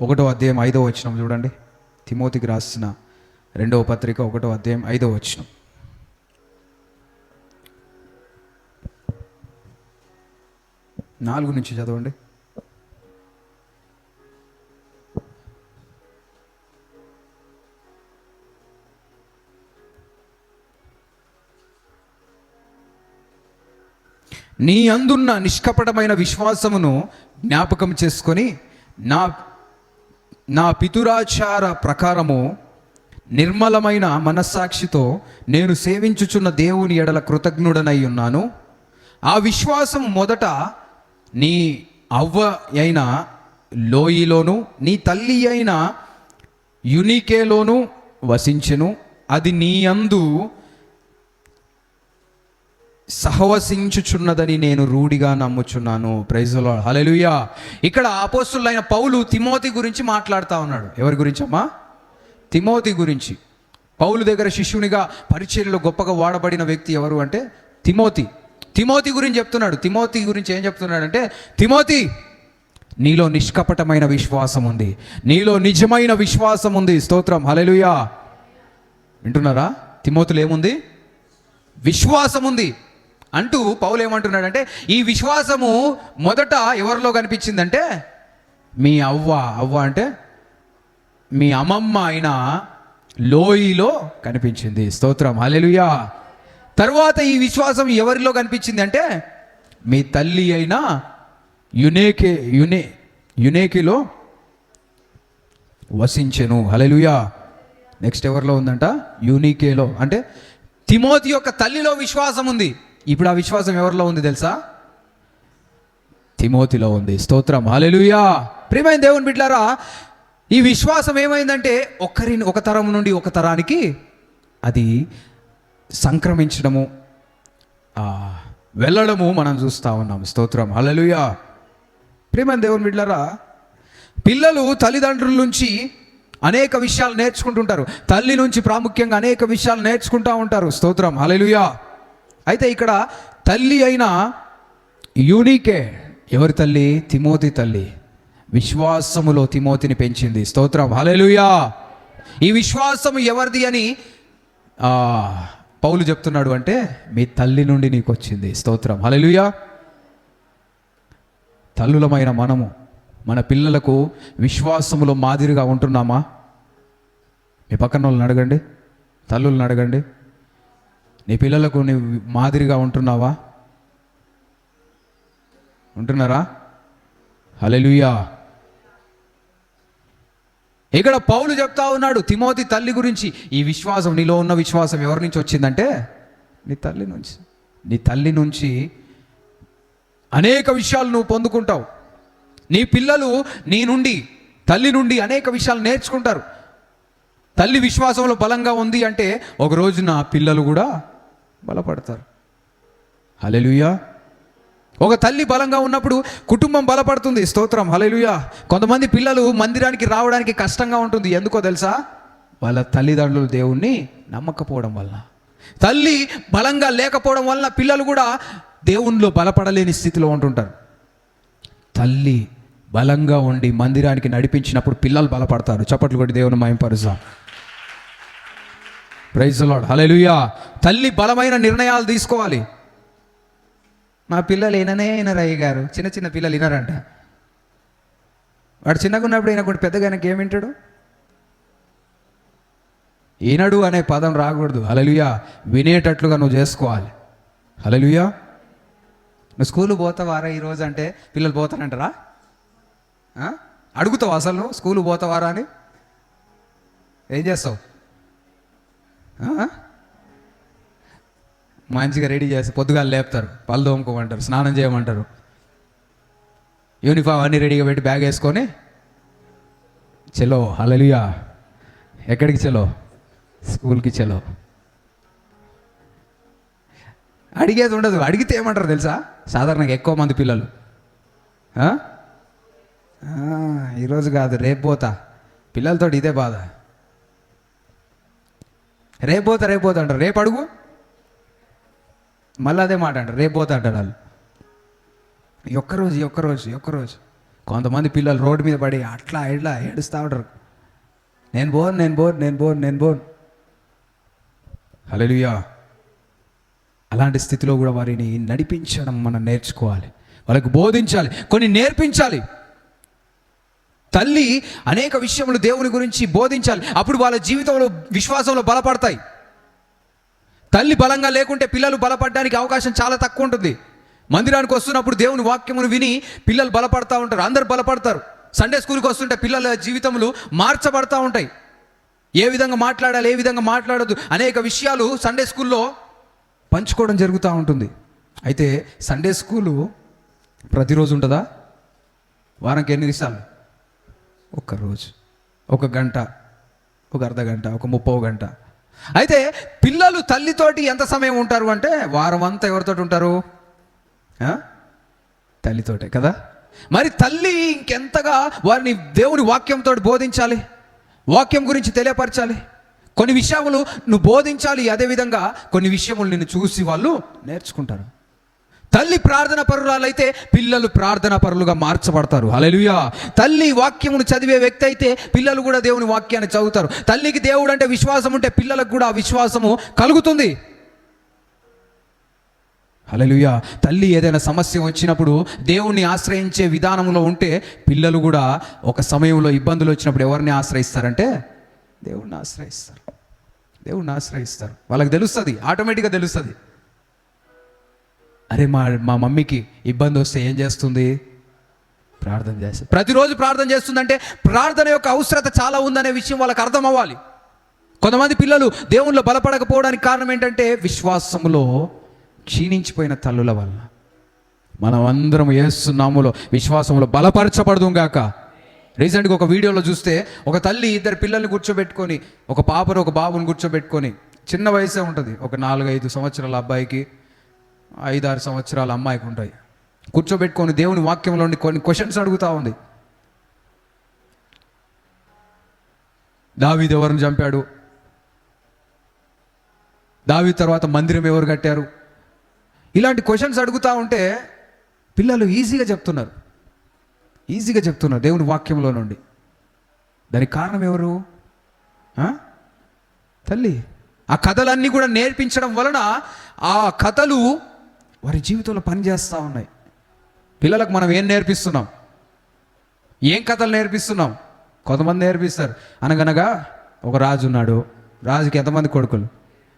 1వ అధ్యాయం 5వ వచనం చూడండి. తిమోతికి రాసిన 2వ పత్రిక 1వ అధ్యాయం 5వ వచనం. నాలుగు నుంచి చదవండి. నీ అందున్న నిష్కపటమైన విశ్వాసమును జ్ఞాపకం చేసుకొని నా పితురాచార ప్రకారము నిర్మలమైన మనస్సాక్షితో నేను సేవించుచున్న దేవుని ఎడల కృతజ్ఞుడనై ఉన్నాను. ఆ విశ్వాసం మొదట నీ అవ్వ అయిన లోయిలోను నీ తల్లి అయిన యునికేలోను వసించెను. అది నీ యందు సహవసించుచున్నదని నేను రూఢిగా నమ్ముచున్నాను. Praise the Lord. హల్లెలూయా. ఇక్కడ అపోస్తలుడైన పౌలు తిమోతి గురించి మాట్లాడుతూ ఉన్నాడు. ఎవరి గురించి అమ్మా? తిమోతి గురించి. పౌలు దగ్గర శిష్యునిగా పరిచర్యలో గొప్పగా వాడబడిన వ్యక్తి ఎవరు అంటే తిమోతి గురించి చెప్తున్నాడు. తిమోతి గురించి ఏం చెప్తున్నాడంటే, తిమోతి, నీలో నిష్కపటమైన విశ్వాసం ఉంది, నీలో నిజమైన విశ్వాసం ఉంది. స్తోత్రం, హల్లెలూయా. వింటున్నారా? తిమోతిలో ఏముంది? విశ్వాసం ఉంది. అంటూ పౌలు ఏమంటున్నాడంటే, ఈ విశ్వాసము మొదట ఎవరిలో కనిపించిందంటే మీ అవ్వ అంటే మీ అమ్మమ్మ అయిన లోయిలో కనిపించింది. స్తోత్రం, హల్లెలూయా. తర్వాత ఈ విశ్వాసం ఎవరిలో కనిపించింది అంటే మీ తల్లి అయిన యునేకిలో వసించెను. హల్లెలూయా. నెక్స్ట్ ఎవరిలో ఉందంట? యూనికేలో, అంటే తిమోతి యొక్క తల్లిలో విశ్వాసం ఉంది. ఇప్పుడు ఆ విశ్వాసం ఎవరిలో ఉంది తెలుసా? తిమోతిలో ఉంది. స్తోత్రం, హల్లెలూయా. ప్రియమైన దేవుని బిడ్డలారా, ఈ విశ్వాసం ఏమైందంటే ఒక తరం నుండి ఒక తరానికి అది సంక్రమించడము, వెళ్ళడము మనం చూస్తూ ఉన్నాం. స్తోత్రం, హల్లెలూయా. ప్రియమైన దేవుని బిడ్డలారా, పిల్లలు తల్లిదండ్రుల నుంచి అనేక విషయాలు నేర్చుకుంటుంటారు. తల్లి నుంచి ప్రాముఖ్యంగా అనేక విషయాలు నేర్చుకుంటూ ఉంటారు. స్తోత్రం, హల్లెలూయా. అయితే ఇక్కడ తల్లి అయిన యూనికే ఎవరి తల్లి? తిమోతి తల్లి. విశ్వాసములో తిమోతిని పెంచింది. స్తోత్రం, హల్లెలూయా. ఈ విశ్వాసము ఎవరిది అని పౌలు చెప్తున్నాడు అంటే మీ తల్లి నుండి నీకు వచ్చింది. స్తోత్రం, హల్లెలూయా. తల్లులమైన మనము మన పిల్లలకు విశ్వాసములో మాదిరిగా ఉంటున్నామా? మీ పక్కన వాళ్ళని అడగండి, తల్లులను అడగండి, నీ పిల్లలకు నీ మాదిరిగా ఉంటున్నావా? ఉంటున్నారా? హల్లెలూయా. ఇక్కడ పౌలు చెప్తా ఉన్నాడు తిమోతి తల్లి గురించి. ఈ విశ్వాసం, నీలో ఉన్న విశ్వాసం ఎవరి నుంచి వచ్చిందంటే నీ తల్లి నుంచి. నీ తల్లి నుంచి అనేక విషయాలు నువ్వు పొందుకుంటావు. నీ పిల్లలు నీ నుండి, తల్లి నుండి అనేక విషయాలు నేర్చుకుంటారు. తల్లి విశ్వాసంలో బలంగా ఉంది అంటే ఒక రోజున పిల్లలు కూడా బలపడతారు. హల్లెలూయా. ఒక తల్లి బలంగా ఉన్నప్పుడు కుటుంబం బలపడుతుంది. స్తోత్రం, హల్లెలూయా. కొంతమంది పిల్లలు మందిరానికి రావడానికి కష్టంగా ఉంటుంది. ఎందుకో తెలుసా? వాళ్ళ తల్లిదండ్రులు దేవుణ్ణి నమ్మకపోవడం వల్ల. తల్లి బలంగా లేకపోవడం వల్ల పిల్లలు కూడా దేవునిలో బలపడలేని స్థితిలో ఉంటుంటారు. తల్లి బలంగా ఉండి మందిరానికి నడిపించినప్పుడు పిల్లలు బలపడతారు. చప్పట్లు కొట్టి దేవుని మహిమపరుద్దాం. ప్రైజ్ ది లార్డ్, హల్లెలూయా. తల్లి బలమైన నిర్ణయాలు తీసుకోవాలి. మా పిల్లలు వినరయ్య గారు, చిన్న చిన్న పిల్లలు వినరంట. వాడు చిన్నగా ఉన్నప్పుడు ఈయనకుండా పెద్దగా ఏం వింటాడు? ఈనడు అనే పదం రాకూడదు. హల్లెలూయా. వినేటట్లుగా నువ్వు చేసుకోవాలి. హల్లెలూయా. నువ్వు స్కూల్ పోతావారా ఈరోజు అంటే పిల్లలు పోతానంటారా? అడుగుతావు అసలు నువ్వు స్కూల్ పోతావారా అని? ఏం చేస్తావు? మంచిగా రెడీ చేసి పొద్దుగాలు లేపుతారు, పళ్ళు తోముకోమంటారు, స్నానం చేయమంటారు, యూనిఫామ్ అన్నీ రెడీగా పెట్టి బ్యాగ్ వేసుకొని చలో. హల్లెలూయా. ఎక్కడికి చలో? స్కూల్కి చలో. అడిగేది ఉండదు. అడిగితే ఏమంటారు తెలుసా? సాధారణంగా ఎక్కువ మంది పిల్లలు ఈరోజు కాదు రేపు పోతా. పిల్లలతో ఇదే బాధ. రేపు పోతా అంటారు. రేపు అడుగు, మళ్ళీ అదే మాట అంటారు. రేపు పోతా అంటారు వాళ్ళు. ఒక్కరోజు కొంతమంది పిల్లలు రోడ్డు మీద పడి అట్లా ఇట్లా ఏడుస్తూ ఉంటారు. నేను బోన్. హల్లెలూయా. అలాంటి స్థితిలో కూడా వారిని నడిపించడం మనం నేర్చుకోవాలి. వాళ్ళకు బోధించాలి, కొన్ని నేర్పించాలి. తల్లి అనేక విషయములు దేవుని గురించి బోధించాలి. అప్పుడు వాళ్ళ జీవితంలో విశ్వాసంలో బలపడతాయి. తల్లి బలంగా లేకుంటే పిల్లలు బలపడడానికి అవకాశం చాలా తక్కువ ఉంటుంది. మందిరానికి వస్తున్నప్పుడు దేవుని వాక్యమును విని పిల్లలు బలపడతా ఉంటారు. అందరు బలపడతారు. సండే స్కూల్కి వస్తుంటే పిల్లల జీవితములు మార్చబడతా ఉంటాయి. ఏ విధంగా మాట్లాడాలి, ఏ విధంగా మాట్లాడద్దు, అనేక విషయాలు సండే స్కూల్లో పంచుకోవడం జరుగుతూ ఉంటుంది. అయితే సండే స్కూలు ప్రతిరోజు ఉంటుందా? వారానికి ఎన్ని నిమిషాలు? ఒక్కరోజు, 1 గంట, 1 అర్ధ గంట, 1 30 గంట. అయితే పిల్లలు తల్లితోటి ఎంత సమయం ఉంటారు అంటే వారం అంతా ఎవరితోటి ఉంటారు? తల్లితోటే కదా. మరి తల్లి ఇంకెంతగా వారిని దేవుని వాక్యంతో బోధించాలి, వాక్యం గురించి తెలియపరచాలి. కొన్ని విషయములు నువ్వు బోధించాలి. అదేవిధంగా కొన్ని విషయములు నిన్ను చూసి వాళ్ళు నేర్చుకుంటారు. తల్లి ప్రార్థన పరురాలైతే పిల్లలు ప్రార్థన పరులుగా మార్చబడతారు. హల్లెలూయా. తల్లి వాక్యమును చదివే వ్యక్తి అయితే పిల్లలు కూడా దేవుని వాక్యాన్ని చదువుతారు. తల్లికి దేవుడు అంటే విశ్వాసం ఉంటే పిల్లలకు కూడా ఆ విశ్వాసము కలుగుతుంది. హల్లెలూయా. తల్లి ఏదైనా సమస్య వచ్చినప్పుడు దేవుణ్ణి ఆశ్రయించే విధానంలో ఉంటే పిల్లలు కూడా ఒక సమయంలో ఇబ్బందులు వచ్చినప్పుడు ఎవరిని ఆశ్రయిస్తారంటే దేవుణ్ణి ఆశ్రయిస్తారు. దేవుణ్ణి ఆశ్రయిస్తారు. వాళ్ళకి తెలుస్తుంది, ఆటోమేటిక్గా తెలుస్తుంది. అరే మా మమ్మీకి ఇబ్బంది వస్తే ఏం చేస్తుంది? ప్రార్థన చేస్తుంది. ప్రతిరోజు ప్రార్థన చేస్తుందంటే ప్రార్థన యొక్క అవసరత చాలా ఉందనే విషయం వాళ్ళకి అర్థం అవ్వాలి. కొంతమంది పిల్లలు దేవుణ్ణిలో బలపడకపోవడానికి కారణం ఏంటంటే విశ్వాసములో క్షీణించిపోయిన తల్లుల వల్ల. మనం అందరం యేసు నామములో విశ్వాసంలో బలపరచబడదుం గాక. రీసెంట్గా ఒక వీడియోలో చూస్తే ఒక తల్లి ఇద్దరు పిల్లల్ని కూర్చోబెట్టుకొని, ఒక పాపను ఒక బాబుని కూర్చోబెట్టుకొని, చిన్న వయసే ఉంటుంది, ఒక 4-5 సంవత్సరాల అబ్బాయికి 5-6 సంవత్సరాల అమ్మాయికి ఉంటాయి. కూర్చోబెట్టుకొని దేవుని వాక్యంలోని కొన్ని క్వశ్చన్స్ అడుగుతూ ఉంది. దావీదు ఎవరిని చంపాడు? దావీదు తర్వాత మందిరం ఎవరు కట్టారు? ఇలాంటి క్వశ్చన్స్ అడుగుతూ ఉంటే పిల్లలు ఈజీగా చెప్తున్నారు దేవుని వాక్యంలో నుండి. దానికి కారణం ఎవరు? తల్లి. ఆ కథలన్నీ కూడా నేర్పించడం వలన ఆ కథలు వారి జీవితంలో పనిచేస్తూ ఉన్నాయి. పిల్లలకు మనం ఏం నేర్పిస్తున్నాం? ఏం కథలు నేర్పిస్తున్నాం? కొంతమంది నేర్పిస్తారు, అనగనగా ఒక రాజు ఉన్నాడు. రాజుకి ఎంతమంది కొడుకులు?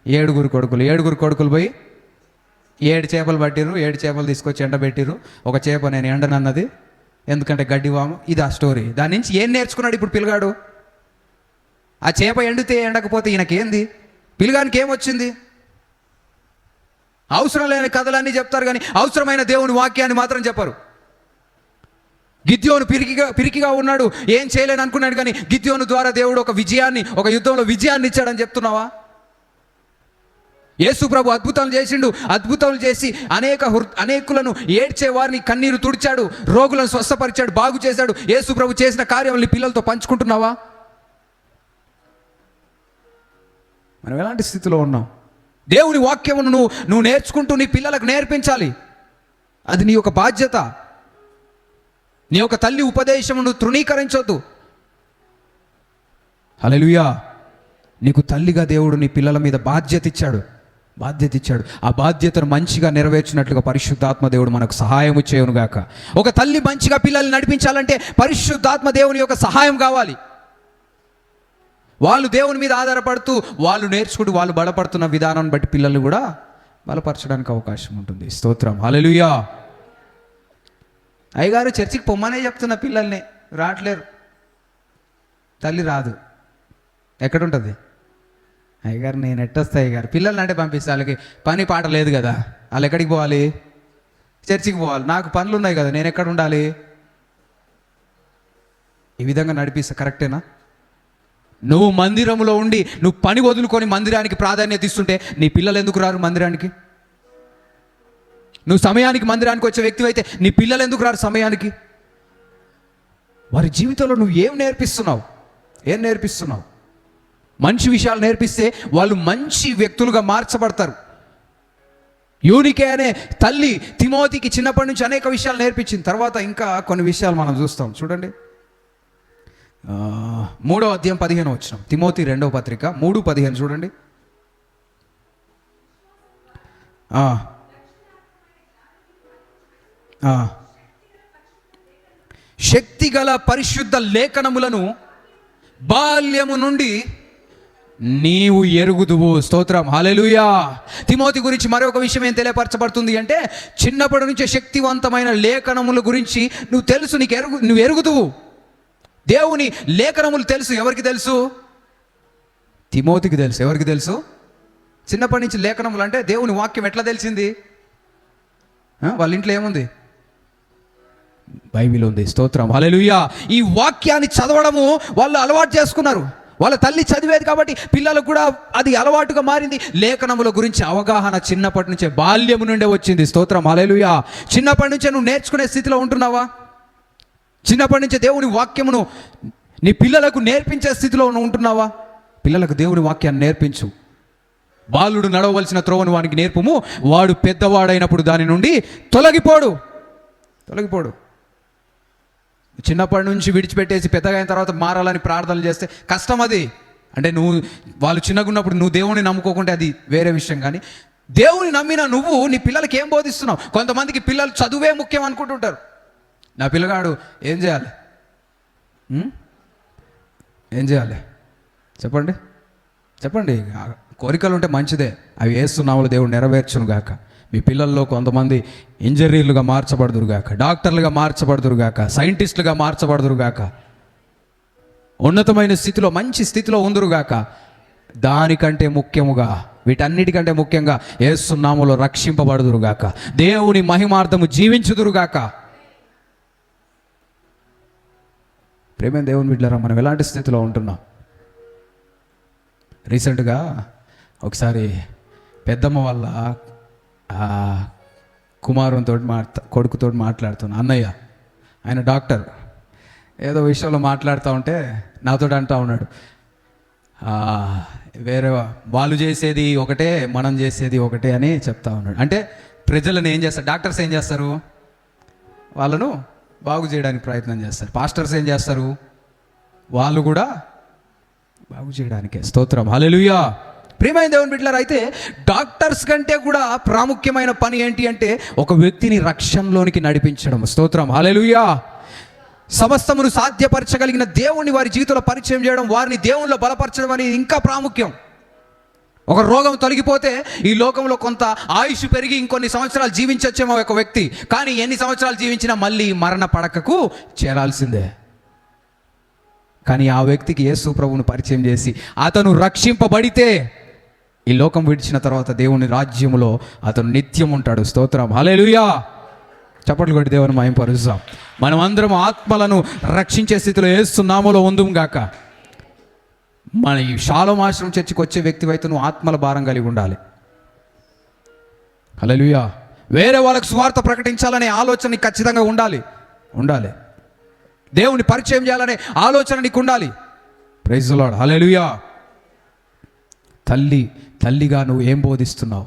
7 కొడుకులు. 7 కొడుకులు పోయి 7 చేపలు పట్టిర్రు. 7 చేపలు తీసుకొచ్చి ఎండబెట్టిర్రు. ఒక చేప నేను ఎండనన్నది, ఎందుకంటే గడ్డివాము. ఇది ఆ స్టోరీ. దాని నుంచి ఏం నేర్చుకున్నాడు ఇప్పుడు పిల్లగాడు? ఆ చేప ఎండితే ఎండకపోతే ఈయనకేంది? పిల్లగానికి ఏమొచ్చింది? అవసరం లేని కథలన్నీ చెప్తారు కానీ అవసరమైన దేవుని వాక్యాన్ని మాత్రం చెప్పరు. గిద్యోను పిరికిగా ఉన్నాడు, ఏం చేయలేని అనుకున్నాడు, కానీ గిద్యోను ద్వారా దేవుడు ఒక యుద్ధంలో విజయాన్ని ఇచ్చాడని చెప్తున్నావా? యేసు ప్రభు అద్భుతాలు చేసిండు. అద్భుతాలు చేసి అనేకులను ఏడ్చే వారిని కన్నీరు తుడిచాడు, రోగులను స్వస్థపరిచాడు, బాగు చేశాడు. యేసు ప్రభు చేసిన కార్యాలని పిల్లలతో పంచుకుంటున్నావా? మనం ఎలాంటి స్థితిలో ఉన్నాం? దేవుని వాక్యమును నువ్వు నేర్చుకుంటూ నీ పిల్లలకు నేర్పించాలి. అది నీ యొక్క బాధ్యత. నీ యొక్క తల్లి ఉపదేశమును తృణీకరించొద్దు. హల్లెలూయా. నీకు తల్లిగా దేవుడు నీ పిల్లల మీద బాధ్యత ఇచ్చాడు. ఆ బాధ్యతను మంచిగా నెరవేర్చినట్లుగా పరిశుద్ధాత్మ దేవుడు మనకు సహాయం చేయనుగాక. ఒక తల్లి మంచిగా పిల్లల్ని నడిపించాలంటే పరిశుద్ధాత్మ దేవుని యొక్క సహాయం కావాలి. వాళ్ళు దేవుని మీద ఆధారపడుతూ వాళ్ళు నేర్చుకుంటూ వాళ్ళు బలపడుతున్న విధానాన్ని బట్టి పిల్లలు కూడా బలపరచడానికి అవకాశం ఉంటుంది. స్తోత్రం. హల్లెలూయా. అయ్యగారు చర్చికి పొమ్మనే చెప్తున్న పిల్లల్ని రావట్లేరు. తల్లి రాదు. ఎక్కడుంటుంది? అయ్యగారు నేను ఎట్టొస్తా అయ్యగారు. పిల్లల్ని అంటే పంపిస్తే వాళ్ళకి పని పాట లేదు కదా, వాళ్ళు ఎక్కడికి పోవాలి? చర్చికి పోవాలి. నాకు పనులు ఉన్నాయి కదా, నేను ఎక్కడ ఉండాలి? ఈ విధంగా నడిపిస్తే కరెక్టేనా? నువ్వు మందిరంలో ఉండి నువ్వు పని వదులుకొని మందిరానికి ప్రాధాన్యత ఇస్తుంటే నీ పిల్లలు ఎందుకు రారు మందిరానికి? నువ్వు సమయానికి మందిరానికి వచ్చే వ్యక్తి అయితే నీ పిల్లలు ఎందుకు రారు సమయానికి? వారి జీవితంలో నువ్వు ఏం నేర్పిస్తున్నావు? మంచి విషయాలు నేర్పిస్తే వాళ్ళు మంచి వ్యక్తులుగా మార్చబడతారు. యూనికే అనే తల్లి తిమోతికి చిన్నప్పటి నుంచి అనేక విషయాలు నేర్పించింది. తర్వాత ఇంకా కొన్ని విషయాలు మనం చూస్తాం. చూడండి, 3వ అధ్యాయం 15వ వచనం. తిమోతి 2వ పత్రిక 3:15 చూడండి. శక్తిగల పరిశుద్ధ లేఖనములను బాల్యము నుండి నీవు ఎరుగుదువు. స్తోత్రం. హల్లెలూయా. తిమోతి గురించి మరొక విషయం ఏం తెలియపరచబడుతుంది అంటే, చిన్నప్పటి నుంచే శక్తివంతమైన లేఖనముల గురించి నువ్వు తెలుసు, నువ్వు ఎరుగుదువు. దేవుని లేఖనములు తెలుసు. ఎవరికి తెలుసు? తిమోతికి తెలుసు. ఎవరికి తెలుసు? చిన్నప్పటి నుంచి లేఖనములు అంటే దేవుని వాక్యం ఎట్లా తెలిసింది? వాళ్ళ ఇంట్లో ఏముంది? బైబిల్ ఉంది. స్తోత్రం. హల్లెలూయా. ఈ వాక్యాన్ని చదవడము వాళ్ళు అలవాటు చేసుకున్నారు. వాళ్ళ తల్లి చదివేది కాబట్టి పిల్లలకు కూడా అది అలవాటుగా మారింది. లేఖనముల గురించి అవగాహన చిన్నప్పటి నుంచే, బాల్యము నుండే వచ్చింది. స్తోత్రం. హల్లెలూయా. చిన్నప్పటి నుంచే నువ్వు నేర్చుకునే స్థితిలో ఉంటున్నావా? చిన్నప్పటి నుంచే దేవుని వాక్యమును నీ పిల్లలకు నేర్పించే స్థితిలో ఉంటున్నావా? పిల్లలకు దేవుని వాక్యాన్ని నేర్పించు. బాలుడు నడవవలసిన త్రోవను వానికి నేర్పుము, వాడు పెద్దవాడైనప్పుడు దాని నుండి తొలగిపోడు. చిన్నప్పటి నుంచి విడిచిపెట్టేసి పెద్దగా అయిన తర్వాత మారాలని ప్రార్థనలు చేస్తే కష్టం. అది అంటే వాళ్ళు చిన్నగా ఉన్నప్పుడు నువ్వు దేవుని నమ్ముకోకుంటే అది వేరే విషయం. కానీ దేవుని నమ్మిన నువ్వు నీ పిల్లలకి ఏం బోధిస్తున్నావు? కొంతమందికి పిల్లలు చదువే ముఖ్యం అనుకుంటుంటారు. నా పిల్లగాడు ఏం చేయాలి, ఏం చేయాలి చెప్పండి, చెప్పండి. కోరికలు ఉంటే మంచిదే, అవి యేసునామములో దేవుడు నెరవేర్చును గాక. మీ పిల్లల్లో కొంతమంది ఇంజనీర్లుగా మార్చబడుదురు గాక, డాక్టర్లుగా మార్చబడుదురు గాక, సైంటిస్టులుగా మార్చబడుదురు గాక, ఉన్నతమైన స్థితిలో మంచి స్థితిలో ఉందురుగాక. దానికంటే ముఖ్యముగా, వీటన్నిటికంటే ముఖ్యంగా యేసు నామములో రక్షింపబడుదురుగాక, దేవుని మహిమార్థము జీవించుదురుగాక. ప్రేమ దేవుని బిడ్డలారా, మనం ఎలాంటి స్థితిలో ఉంటున్నాం? రీసెంట్గా ఒకసారి పెద్దమ్మ వాళ్ళ కుమారునితో కొడుకుతో మాట్లాడుతున్నా. అన్నయ్య, ఆయన డాక్టర్, ఏదో విషయంలో మాట్లాడుతూ ఉంటే నాతో అంటూ ఉన్నాడు, వేరే వాళ్ళు చేసేది ఒకటే, మనం చేసేది ఒకటే అని చెప్తా ఉన్నాడు. అంటే ప్రజలను ఏం చేస్తారు? డాక్టర్స్ ఏం చేస్తారు? వాళ్ళను బాగు చేయడానికి ప్రయత్నం చేస్తారు. పాస్టర్స్ ఏం చేస్తారు? వాళ్ళు కూడా బాగు చేయడానికే. స్తోత్రం, హల్లెలూయా. ప్రియమైన దేవుని బిడ్డలారా, అయితే డాక్టర్స్ కంటే కూడా ప్రాముఖ్యమైన పని ఏంటి అంటే ఒక వ్యక్తిని రక్షణలోనికి నడిపించడం. స్తోత్రం, హల్లెలూయా. సమస్తమును సాధ్యపరచగలిగిన దేవుణ్ణి వారి జీవితంలో పరిచయం చేయడం, వారిని దేవునిలో బలపరచడం అనేది ఇంకా ప్రాముఖ్యం. ఒక రోగం తొలగిపోతే ఈ లోకంలో కొంత ఆయుష్ పెరిగి ఇంకొన్ని సంవత్సరాలు జీవించొచ్చేమో ఒక వ్యక్తి, కానీ ఎన్ని సంవత్సరాలు జీవించినా మళ్ళీ మరణ పడకకు చేరాల్సిందే. కానీ ఆ వ్యక్తికి యేసు ప్రభువును పరిచయం చేసి అతను రక్షింపబడితే ఈ లోకం విడిచిన తర్వాత దేవుని రాజ్యములో అతను నిత్యం ఉంటాడు. స్తోత్రం, హల్లెలూయా. చప్పట్లు కొట్టి దేవుని మహిమపరుస్తాం. మనం అందరం ఆత్మలను రక్షించే స్థితిలో యేసు నామములో ఉందుము గాక. మన ఈ షాలోమ్ ఆశ్రమం చర్చికి వచ్చే వ్యక్తి అయితే నువ్వు ఆత్మల భారం కలిగి ఉండాలి. హల్లెలూయా. వేరే వాళ్ళకు సువార్త ప్రకటించాలనే ఆలోచన నీకు ఖచ్చితంగా ఉండాలి. దేవుని పరిచయం చేయాలనే ఆలోచన నీకు ఉండాలి. ప్రైజ్ ది లార్డ్, హల్లెలూయా. తల్లిగా నువ్వేం బోధిస్తున్నావు?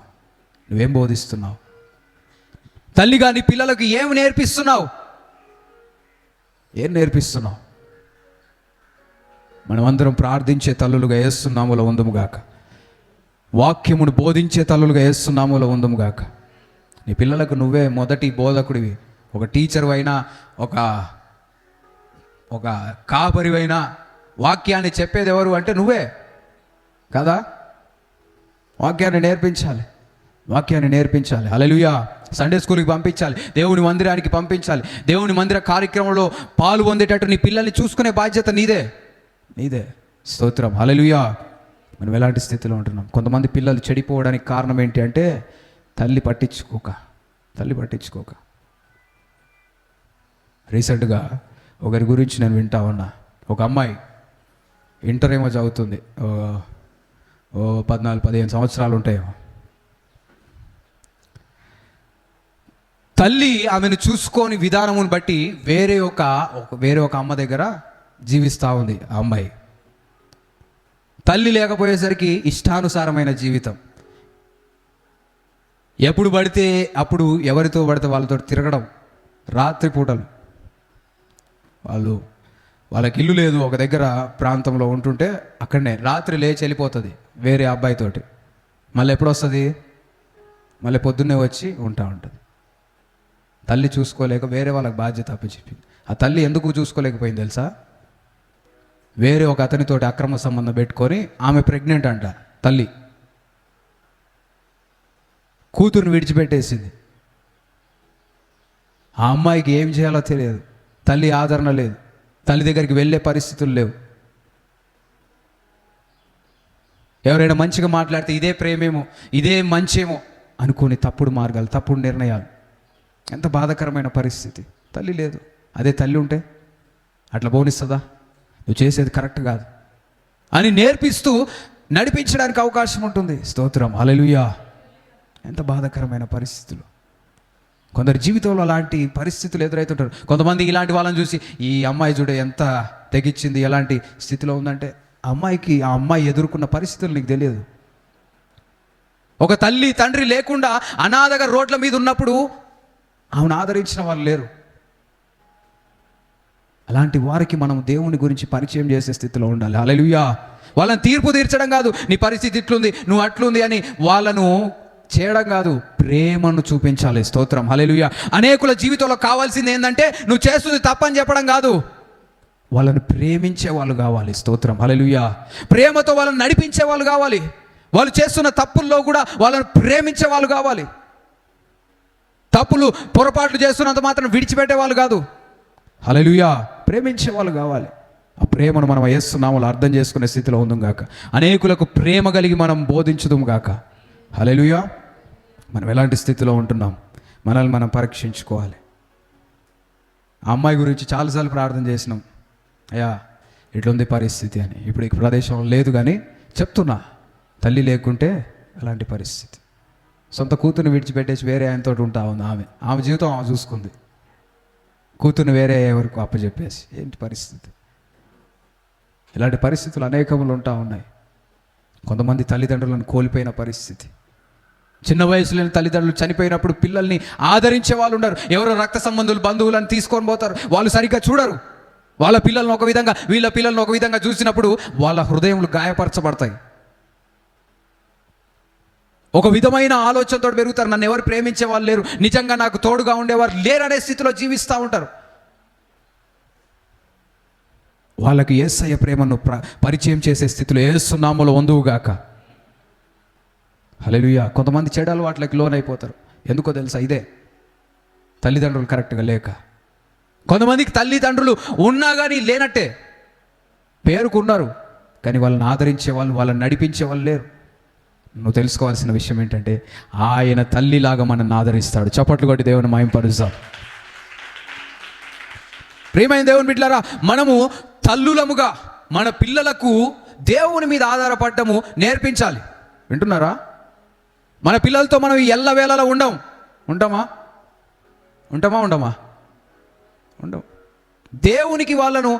తల్లిగా నీ పిల్లలకు ఏం నేర్పిస్తున్నావు? మనమందరం ప్రార్థించే తల్లులుగా యేసు నామములో ఉందుము గాక. వాక్యమును బోధించే తల్లులుగా యేసు నామములో ఉందుము గాక. నీ పిల్లలకు నువ్వే మొదటి బోధకుడివి. ఒక టీచర్ అయినా, ఒక కాపరివైనా వాక్యాన్ని చెప్పేది ఎవరు అంటే నువ్వే కదా. వాక్యాన్ని నేర్పించాలి. హల్లెలూయా. సండే స్కూల్కి పంపించాలి, దేవుని మందిరానికి పంపించాలి, దేవుని మందిర కార్యక్రమంలో పాలు పొందేటట్టు నీ పిల్లల్ని చూసుకునే బాధ్యత నీదే. స్తోత్రం, హల్లెలూయా. మనం ఎలాంటి స్థితిలో ఉంటున్నాం? కొంతమంది పిల్లలు చెడిపోవడానికి కారణం ఏంటి అంటే తల్లి పట్టించుకోక. రీసెంట్గా ఒకరి గురించి నేను వింటా ఉన్నా. ఒక అమ్మాయి ఇంటర్ ఏమో చదువుతుంది, 14-15 సంవత్సరాలు ఉంటాయేమో. తల్లి ఆమెను చూసుకొని విధానమును బట్టి వేరే ఒక అమ్మ దగ్గర జీవిస్తూ ఉంది ఆ అమ్మాయి. తల్లి లేకపోయేసరికి ఇష్టానుసారమైన జీవితం, ఎప్పుడు పడితే అప్పుడు ఎవరితో పడితే వాళ్ళతో తిరగడం, రాత్రి పూటలు. వాళ్ళకి ఇల్లు లేదు, ఒక దగ్గర ప్రాంతంలో ఉంటుంటే అక్కడనే రాత్రి లేచి వెళ్ళిపోతుంది వేరే అబ్బాయితోటి. మళ్ళీ ఎప్పుడు వస్తుంది? మళ్ళీ పొద్దున్నే వచ్చి ఉంటుంది. తల్లి చూసుకోలేక వేరే వాళ్ళకి బాధ్యత అప్పచెప్పింది. ఆ తల్లి ఎందుకు చూసుకోలేకపోయింది తెలుసా? వేరే ఒక అతనితోటి అక్రమ సంబంధం పెట్టుకొని ఆమె ప్రెగ్నెంట్ అంట. తల్లి కూతురుని విడిచిపెట్టేసింది. ఆ అమ్మాయికి ఏం చేయాలో తెలియదు, తల్లి ఆదరణ లేదు, తల్లి దగ్గరికి వెళ్ళే పరిస్థితులు లేవు. ఎవరైనా మంచిగా మాట్లాడితే ఇదే ప్రేమేమో, ఇదే మంచేమో అనుకుని తప్పుడు మార్గాలు, తప్పుడు నిర్ణయాలు. ఎంత బాధాకరమైన పరిస్థితి. తల్లి లేదు. అదే తల్లి ఉంటే అట్లా బోనిస్తుందా? నువ్వు చేసేది కరెక్ట్ కాదు అని నేర్పిస్తూ నడిపించడానికి అవకాశం ఉంటుంది. స్తోత్రం, హల్లెలూయా. ఎంత బాధాకరమైన పరిస్థితులు. కొందరి జీవితంలో అలాంటి పరిస్థితులు ఎదురవుతుంటారు. కొంతమంది ఇలాంటి వాళ్ళని చూసి ఈ అమ్మాయి చూడే ఎంత తెగించింది, ఎలాంటి స్థితిలో ఉందంటే ఆ అమ్మాయి ఎదుర్కొన్న పరిస్థితులు నీకు తెలియదు. ఒక తల్లి తండ్రి లేకుండా అనాథగా రోడ్ల మీద ఉన్నప్పుడు ఆమెను ఆదరించిన వాళ్ళు లేరు. అలాంటి వారికి మనం దేవుని గురించి పరిచయం చేసే స్థితిలో ఉండాలి. హల్లెలూయా. వాళ్ళని తీర్పు తీర్చడం కాదు, నీ పరిస్థితి ఇట్లుంది, నువ్వు అట్లుంది అని వాళ్ళను చేయడం కాదు, ప్రేమను చూపించాలి. స్తోత్రం, హల్లెలూయా. అనేకుల జీవితంలో కావాల్సింది ఏంటంటే నువ్వు చేస్తుంది తప్పని చెప్పడం కాదు, వాళ్ళని ప్రేమించే వాళ్ళు కావాలి. స్తోత్రం, హల్లెలూయా. ప్రేమతో వాళ్ళని నడిపించే వాళ్ళు కావాలి. వాళ్ళు చేస్తున్న తప్పుల్లో కూడా వాళ్ళని ప్రేమించే వాళ్ళు కావాలి. తప్పులు పొరపాట్లు చేస్తున్నంత మాత్రం విడిచిపెట్టే వాళ్ళు కాదు. హల్లెలూయా. ప్రేమించే వాళ్ళు కావాలి. ఆ ప్రేమను మనం యేసు నామములో అర్థం చేసుకునే స్థితిలో ఉందాం గాక. అనేకులకు ప్రేమ కలిగి మనం బోధించుదాం గాక. హల్లెలూయా. మనం ఎలాంటి స్థితిలో ఉంటున్నాం, మనల్ని మనం పరీక్షించుకోవాలి. ఆ అమ్మాయి గురించి చాలాసార్లు ప్రార్థన చేసినాం, అయ్యా ఇట్లుంది పరిస్థితి అని. ఇప్పుడు ఈ ప్రదేశంలో లేదు కానీ చెప్తున్నా, తల్లి లేకుంటే అలాంటి పరిస్థితి. సొంత కూతుర్ని విడిచిపెట్టేసి వేరే ఆయనతో ఉంటా ఉంది. ఆమె జీవితం ఆమె చూసుకుంది, కూతుర్ని వేరే ఎవరికి అప్పచెప్పేసి. ఏంటి పరిస్థితి? ఇలాంటి పరిస్థితులు అనేకములు ఉంటా ఉన్నాయి. కొంతమంది తల్లిదండ్రులను కోల్పోయిన పరిస్థితి. చిన్న వయసులోని తల్లిదండ్రులు చనిపోయినప్పుడు పిల్లల్ని ఆదరించే వాళ్ళు ఉండరు. ఎవరో రక్త సంబంధులు బంధువులను తీసుకొని పోతారు, వాళ్ళు సరిగ్గా చూడరు. వాళ్ళ పిల్లలను ఒక విధంగా, వీళ్ళ పిల్లలను ఒక విధంగా చూసినప్పుడు వాళ్ళ హృదయములు గాయపరచబడతాయి. ఒక విధమైన ఆలోచనతో పెరుగుతారు, నన్ను ఎవరు ప్రేమించే వాళ్ళు లేరు, నిజంగా నాకు తోడుగా ఉండేవారు లేరు అనే స్థితిలో జీవిస్తూ ఉంటారు. వాళ్ళకి యేసయ్య ప్రేమను పరిచయం చేసే స్థితిలో యేసు నామములో ఉందువుగాక. హల్లెలూయా. కొంతమంది చెడు అలవాట్లకి లోనైపోతారు. ఎందుకో తెలుసా? ఇదే తల్లిదండ్రులు కరెక్ట్గా లేక. కొంతమందికి తల్లిదండ్రులు ఉన్నా కానీ లేనట్టే, పేరుకున్నారు కానీ వాళ్ళని ఆదరించే వాళ్ళు, వాళ్ళని నడిపించే వాళ్ళు లేరు. నువ్వు తెలుసుకోవాల్సిన విషయం ఏంటంటే ఆయన తల్లిలాగా మనల్ని ఆదరిస్తాడు. చప్పట్లు కొట్టి దేవుని మహిమపరుస్తాం. ప్రియమైన దేవుని బిడ్డలారా, మనము తల్లులముగా మన పిల్లలకు దేవుని మీద ఆధారపడటము నేర్పించాలి. వింటున్నారా? మన పిల్లలతో మనం ఎల్లవేళలా ఉంటామా? ఉండము. దేవునికి వాళ్ళను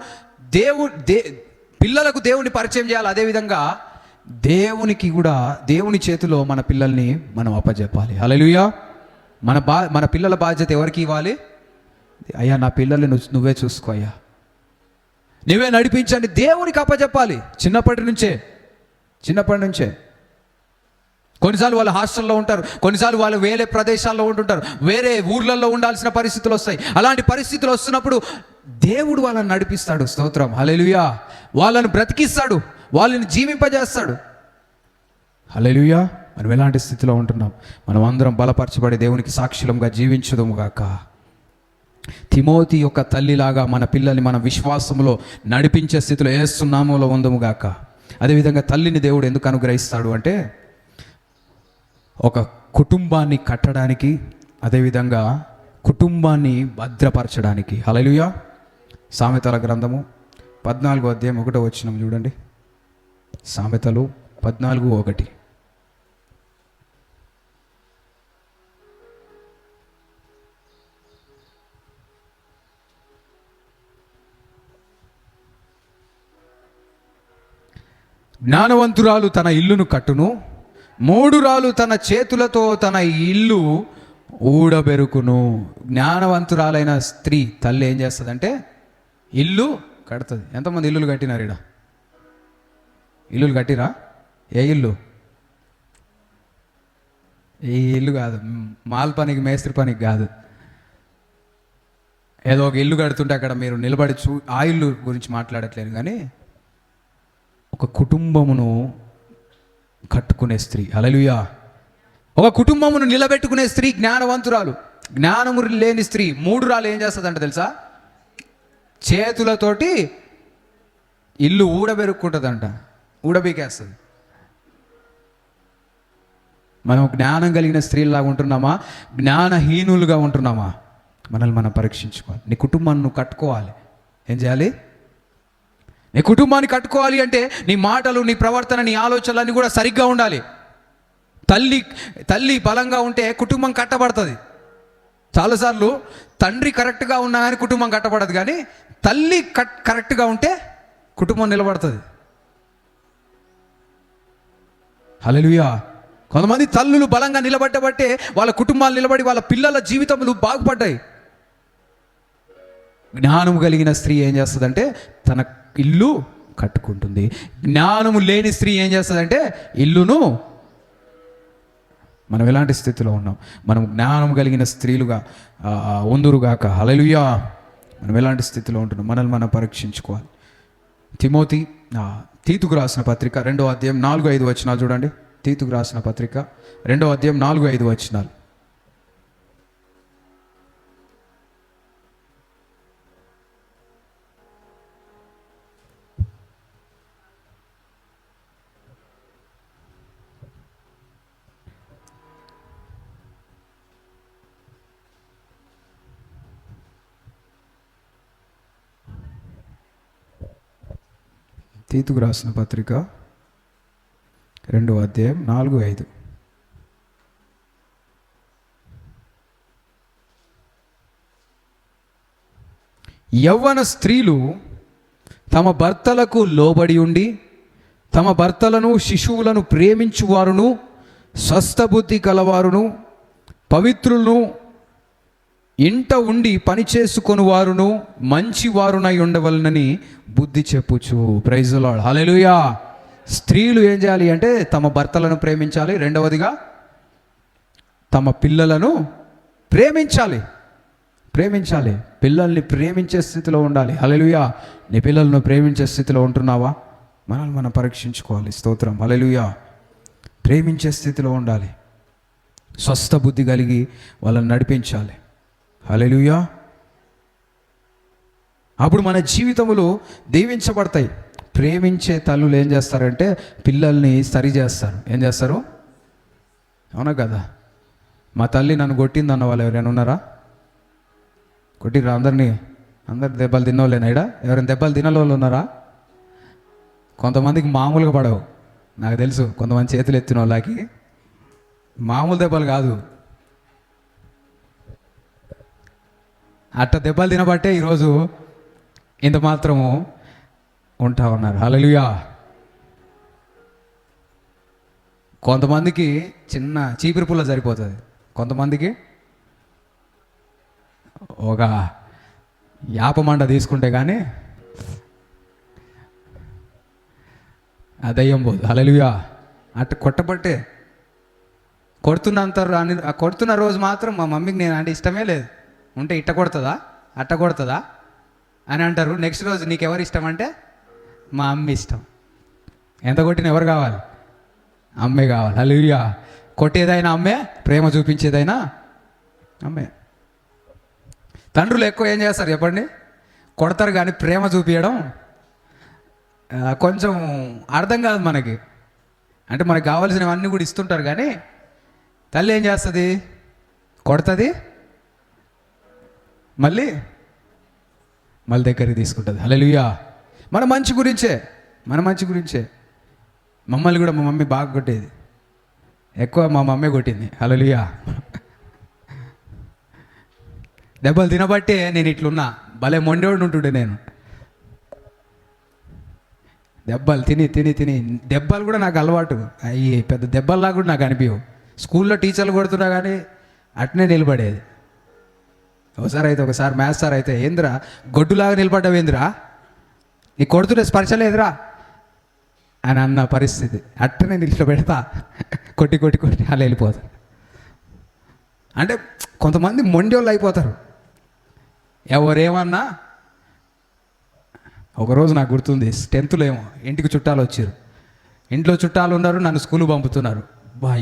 పిల్లలకు దేవుని పరిచయం చేయాలి. అదేవిధంగా దేవునికి కూడా దేవుని చేతిలో మన పిల్లల్ని మనం అప్పచెప్పాలి. హల్లెలూయా. మన పిల్లల బాధ్యత ఎవరికి ఇవ్వాలి? అయ్యా నా పిల్లల్ని నువ్వే చూసుకో అయ్యా, నువ్వే నడిపించండి, దేవునికి అప్పచెప్పాలి. చిన్నప్పటి నుంచే. కొన్నిసార్లు వాళ్ళు హాస్టల్లో ఉంటారు, కొన్నిసార్లు వాళ్ళు వేరే ప్రదేశాల్లో ఉంటుంటారు, వేరే ఊర్లలో ఉండాల్సిన పరిస్థితులు వస్తాయి. అలాంటి పరిస్థితులు వస్తున్నప్పుడు దేవుడు వాళ్ళని నడిపిస్తాడు. స్తోత్రం, హల్లెలూయా. వాళ్ళని బ్రతికిస్తాడు, వాళ్ళని జీవింపజేస్తాడు. హల్లెలూయా. మనం ఎలాంటి స్థితిలో ఉంటున్నాం? మనం అందరం బలపరచబడి దేవునికి సాక్షులంగా జీవించుదాము గాక. తిమోతి యొక్క తల్లిలాగా మన పిల్లల్ని మన విశ్వాసంలో నడిపించే స్థితిలో యేసు నామములో ఉందము గాక. అదేవిధంగా తల్లిని దేవుడు ఎందుకు అనుగ్రహిస్తాడు అంటే ఒక కుటుంబాన్ని కట్టడానికి, అదేవిధంగా కుటుంబాన్ని భద్రపరచడానికి. హల్లెలూయా. సామెతల గ్రంథము 14వ అధ్యాయం 1వ వచనం చూడండి. సామెతలు 14:1. జ్ఞానవంతురాలు తన ఇల్లును కట్టును, మూఢురాలు తన చేతులతో తన ఇల్లు ఊడబెరుకును. జ్ఞానవంతురాలైన స్త్రీ తల్లి ఏం చేస్తుందంటే ఇల్లు కడుతుంది. ఎంతమంది ఇల్లులు కట్టినారు? ఈడ ఇల్లులు కట్టిరా? ఏ ఇల్లు? ఈ ఇల్లు కాదు, మాల్ పనికి, మేస్త్రి పనికి కాదు. ఏదో ఒక ఇల్లు కడుతుంటే అక్కడ మీరు నిలబడి ఆ ఇల్లు గురించి మాట్లాడట్లేదు, కానీ ఒక కుటుంబమును కట్టుకునే స్త్రీ. హల్లెలూయా. ఒక కుటుంబమును నిలబెట్టుకునే స్త్రీ జ్ఞానవంతురాలు. జ్ఞానము లేని స్త్రీ, మూఢురాలు ఏం చేస్తుందంట తెలుసా? చేతులతోటి ఇల్లు ఊడబెరుక్కుంటుందంట, ఊడబీకేస్తుంది. మనం జ్ఞానం కలిగిన స్త్రీలాగా ఉంటున్నామా, జ్ఞానహీనులుగా ఉంటున్నామా? మనల్ని మనం పరీక్షించుకోవాలి. నీ కుటుంబాన్ని నువ్వు కట్టుకోవాలి. ఏం చేయాలి? నీ కుటుంబాన్ని కట్టుకోవాలి అంటే నీ మాటలు, నీ ప్రవర్తన, నీ ఆలోచనలన్నీ కూడా సరిగ్గా ఉండాలి. తల్లి బలంగా ఉంటే కుటుంబం కట్టబడుతుంది. చాలాసార్లు తండ్రి కరెక్ట్గా ఉన్నా కానీ కుటుంబం కట్టబడదు, కానీ తల్లి కరెక్ట్గా ఉంటే కుటుంబం నిలబడుతుంది. హల్లెలూయా. కొంతమంది తల్లులు బలంగా నిలబడ్డబట్టే వాళ్ళ కుటుంబాలు నిలబడి వాళ్ళ పిల్లల జీవితములు బాగుపడ్డాయి. జ్ఞానము కలిగిన స్త్రీ ఏం చేస్తుందంటే తన ఇల్లు కట్టుకుంటుంది. జ్ఞానము లేని స్త్రీ ఏం చేస్తుందంటే ఇల్లును మనం ఎలాంటి స్థితిలో ఉన్నాం? మనం జ్ఞానం కలిగిన స్త్రీలుగా ఉందురుగాక. హల్లెలూయా. మనం ఎలాంటి స్థితిలో ఉంటున్నాం? మనల్ని మనం పరీక్షించుకోవాలి. తీతుకు రాసిన పత్రిక 2వ అధ్యాయం 4-5 వచనాలు చూడండి. తీతుకు రాసిన పత్రిక 2వ అధ్యాయం 4-5 వచనాలు. తీతుకు రాసిన పత్రిక 2వ అధ్యాయం 4-5. యవ్వన స్త్రీలు తమ భర్తలకు లోబడి ఉండి తమ భర్తలను శిశువులను ప్రేమించువారును స్వస్థబుద్ధి కలవారును పవిత్రులను ఇంట ఉండి పని చేసుకొని వారును మంచివారునై ఉండవలనని బుద్ధి చెప్పుచు. Praise the Lord. హల్లెలూయా. స్త్రీలు ఏం చేయాలి అంటే తమ భర్తలను ప్రేమించాలి. రెండవదిగా తమ పిల్లలను ప్రేమించాలి. పిల్లల్ని ప్రేమించే స్థితిలో ఉండాలి. హల్లెలూయా. నీ పిల్లలను ప్రేమించే స్థితిలో ఉంటున్నావా? మనల్ని మనం పరీక్షించుకోవాలి. స్తోత్రం. హల్లెలూయా. ప్రేమించే స్థితిలో ఉండాలి. స్వస్థ బుద్ధి కలిగి వాళ్ళని నడిపించాలి. హల్లెలూయా. అప్పుడు మన జీవితములు దీవించబడతాయి. ప్రేమించే తల్లులు ఏం చేస్తారంటే పిల్లల్ని సరి చేస్తారు. ఏం చేస్తారు? అవునా కదా? మా తల్లి నన్ను కొట్టింది అన్న వాళ్ళు ఎవరైనా ఉన్నారా? కొట్టిర్రా? అందరు దెబ్బలు తిన్నోళ్ళేనా? ఎవరైనా దెబ్బలు తినలో ఉన్నారా? కొంతమందికి మామూలుగా పడవు, నాకు తెలుసు. కొంతమంది చేతులు ఎత్తిన వాళ్ళకి మామూలు దెబ్బలు కాదు. అట్ట దెబ్బలు తినబట్టే ఈరోజు ఇంత మాత్రము ఉంటా ఉన్నారు. హల్లెలూయా. కొంతమందికి చిన్న చీపిరి పుల్ల సరిపోతుంది, కొంతమందికి ఒక యాపమండ తీసుకుంటే కానీ ఆ దయ్యం పోదు. హల్లెలూయా. అట్ట కొట్టబట్టే కొడుతున్న రోజు మాత్రం మా మమ్మీకి నేను అంటే ఇష్టమే లేదు. ఉంటే ఇట్ట కొడుతుందా అట్ట కొడుతుందా అని అంటారు. నెక్స్ట్ రోజు నీకెవరు ఇష్టం అంటే మా అమ్మ ఇష్టం. ఎంత కొట్టిన ఎవరు కావాలి? అమ్మే కావాలి. హల్లెలూయా. కొట్టేదైనా అమ్మే, ప్రేమ చూపించేదైనా అమ్మే. తండ్రులు ఎక్కువ ఏం చేస్తారు చెప్పండి? కొడతారు, కానీ ప్రేమ చూపించడం కొంచెం అర్థం కాదు మనకి. అంటే మనకు కావాల్సినవన్నీ కూడా ఇస్తుంటారు, కానీ తల్లి ఏం చేస్తుంది? కొడుతుంది, మళ్ళీ దగ్గరికి తీసుకుంటుంది. హల్లెలూయా. మన మంచి గురించే. మమ్మల్ని కూడా మా మమ్మీ బాగా కొట్టేది. ఎక్కువ మా మమ్మీ కొట్టింది. హల్లెలూయా. దెబ్బలు తినబట్టే నేను ఇట్లున్నా. భలే మొండోడు ఉంటుండే నేను. దెబ్బలు తిని దెబ్బలు కూడా నాకు అలవాటు. అవి పెద్ద దెబ్బల్లా కూడా నాకు అనిపించవు. స్కూల్లో టీచర్లు కొడుతున్నా కానీ అట్నే నిలబడేది. ఒకసారి మ్యాథ్స్ సార్ అయితే, ఏంద్రా గొడ్డులాగా నిలబడ్డావేంద్రా, నీ కొడుతుంటే స్పర్శ లేదురా అని అన్న పరిస్థితి. అట్టనే నిలబెడతా, కొట్టి అలా వెళ్ళిపోతారు. అంటే కొంతమంది మొండోళ్ళు అయిపోతారు. ఎవరేమన్నా. ఒకరోజు నాకు గుర్తుంది, 10th ఏమో ఇంటికి చుట్టాలు వచ్చారు. ఇంట్లో చుట్టాలు ఉన్నారు, నన్ను స్కూల్ పంపుతున్నారు.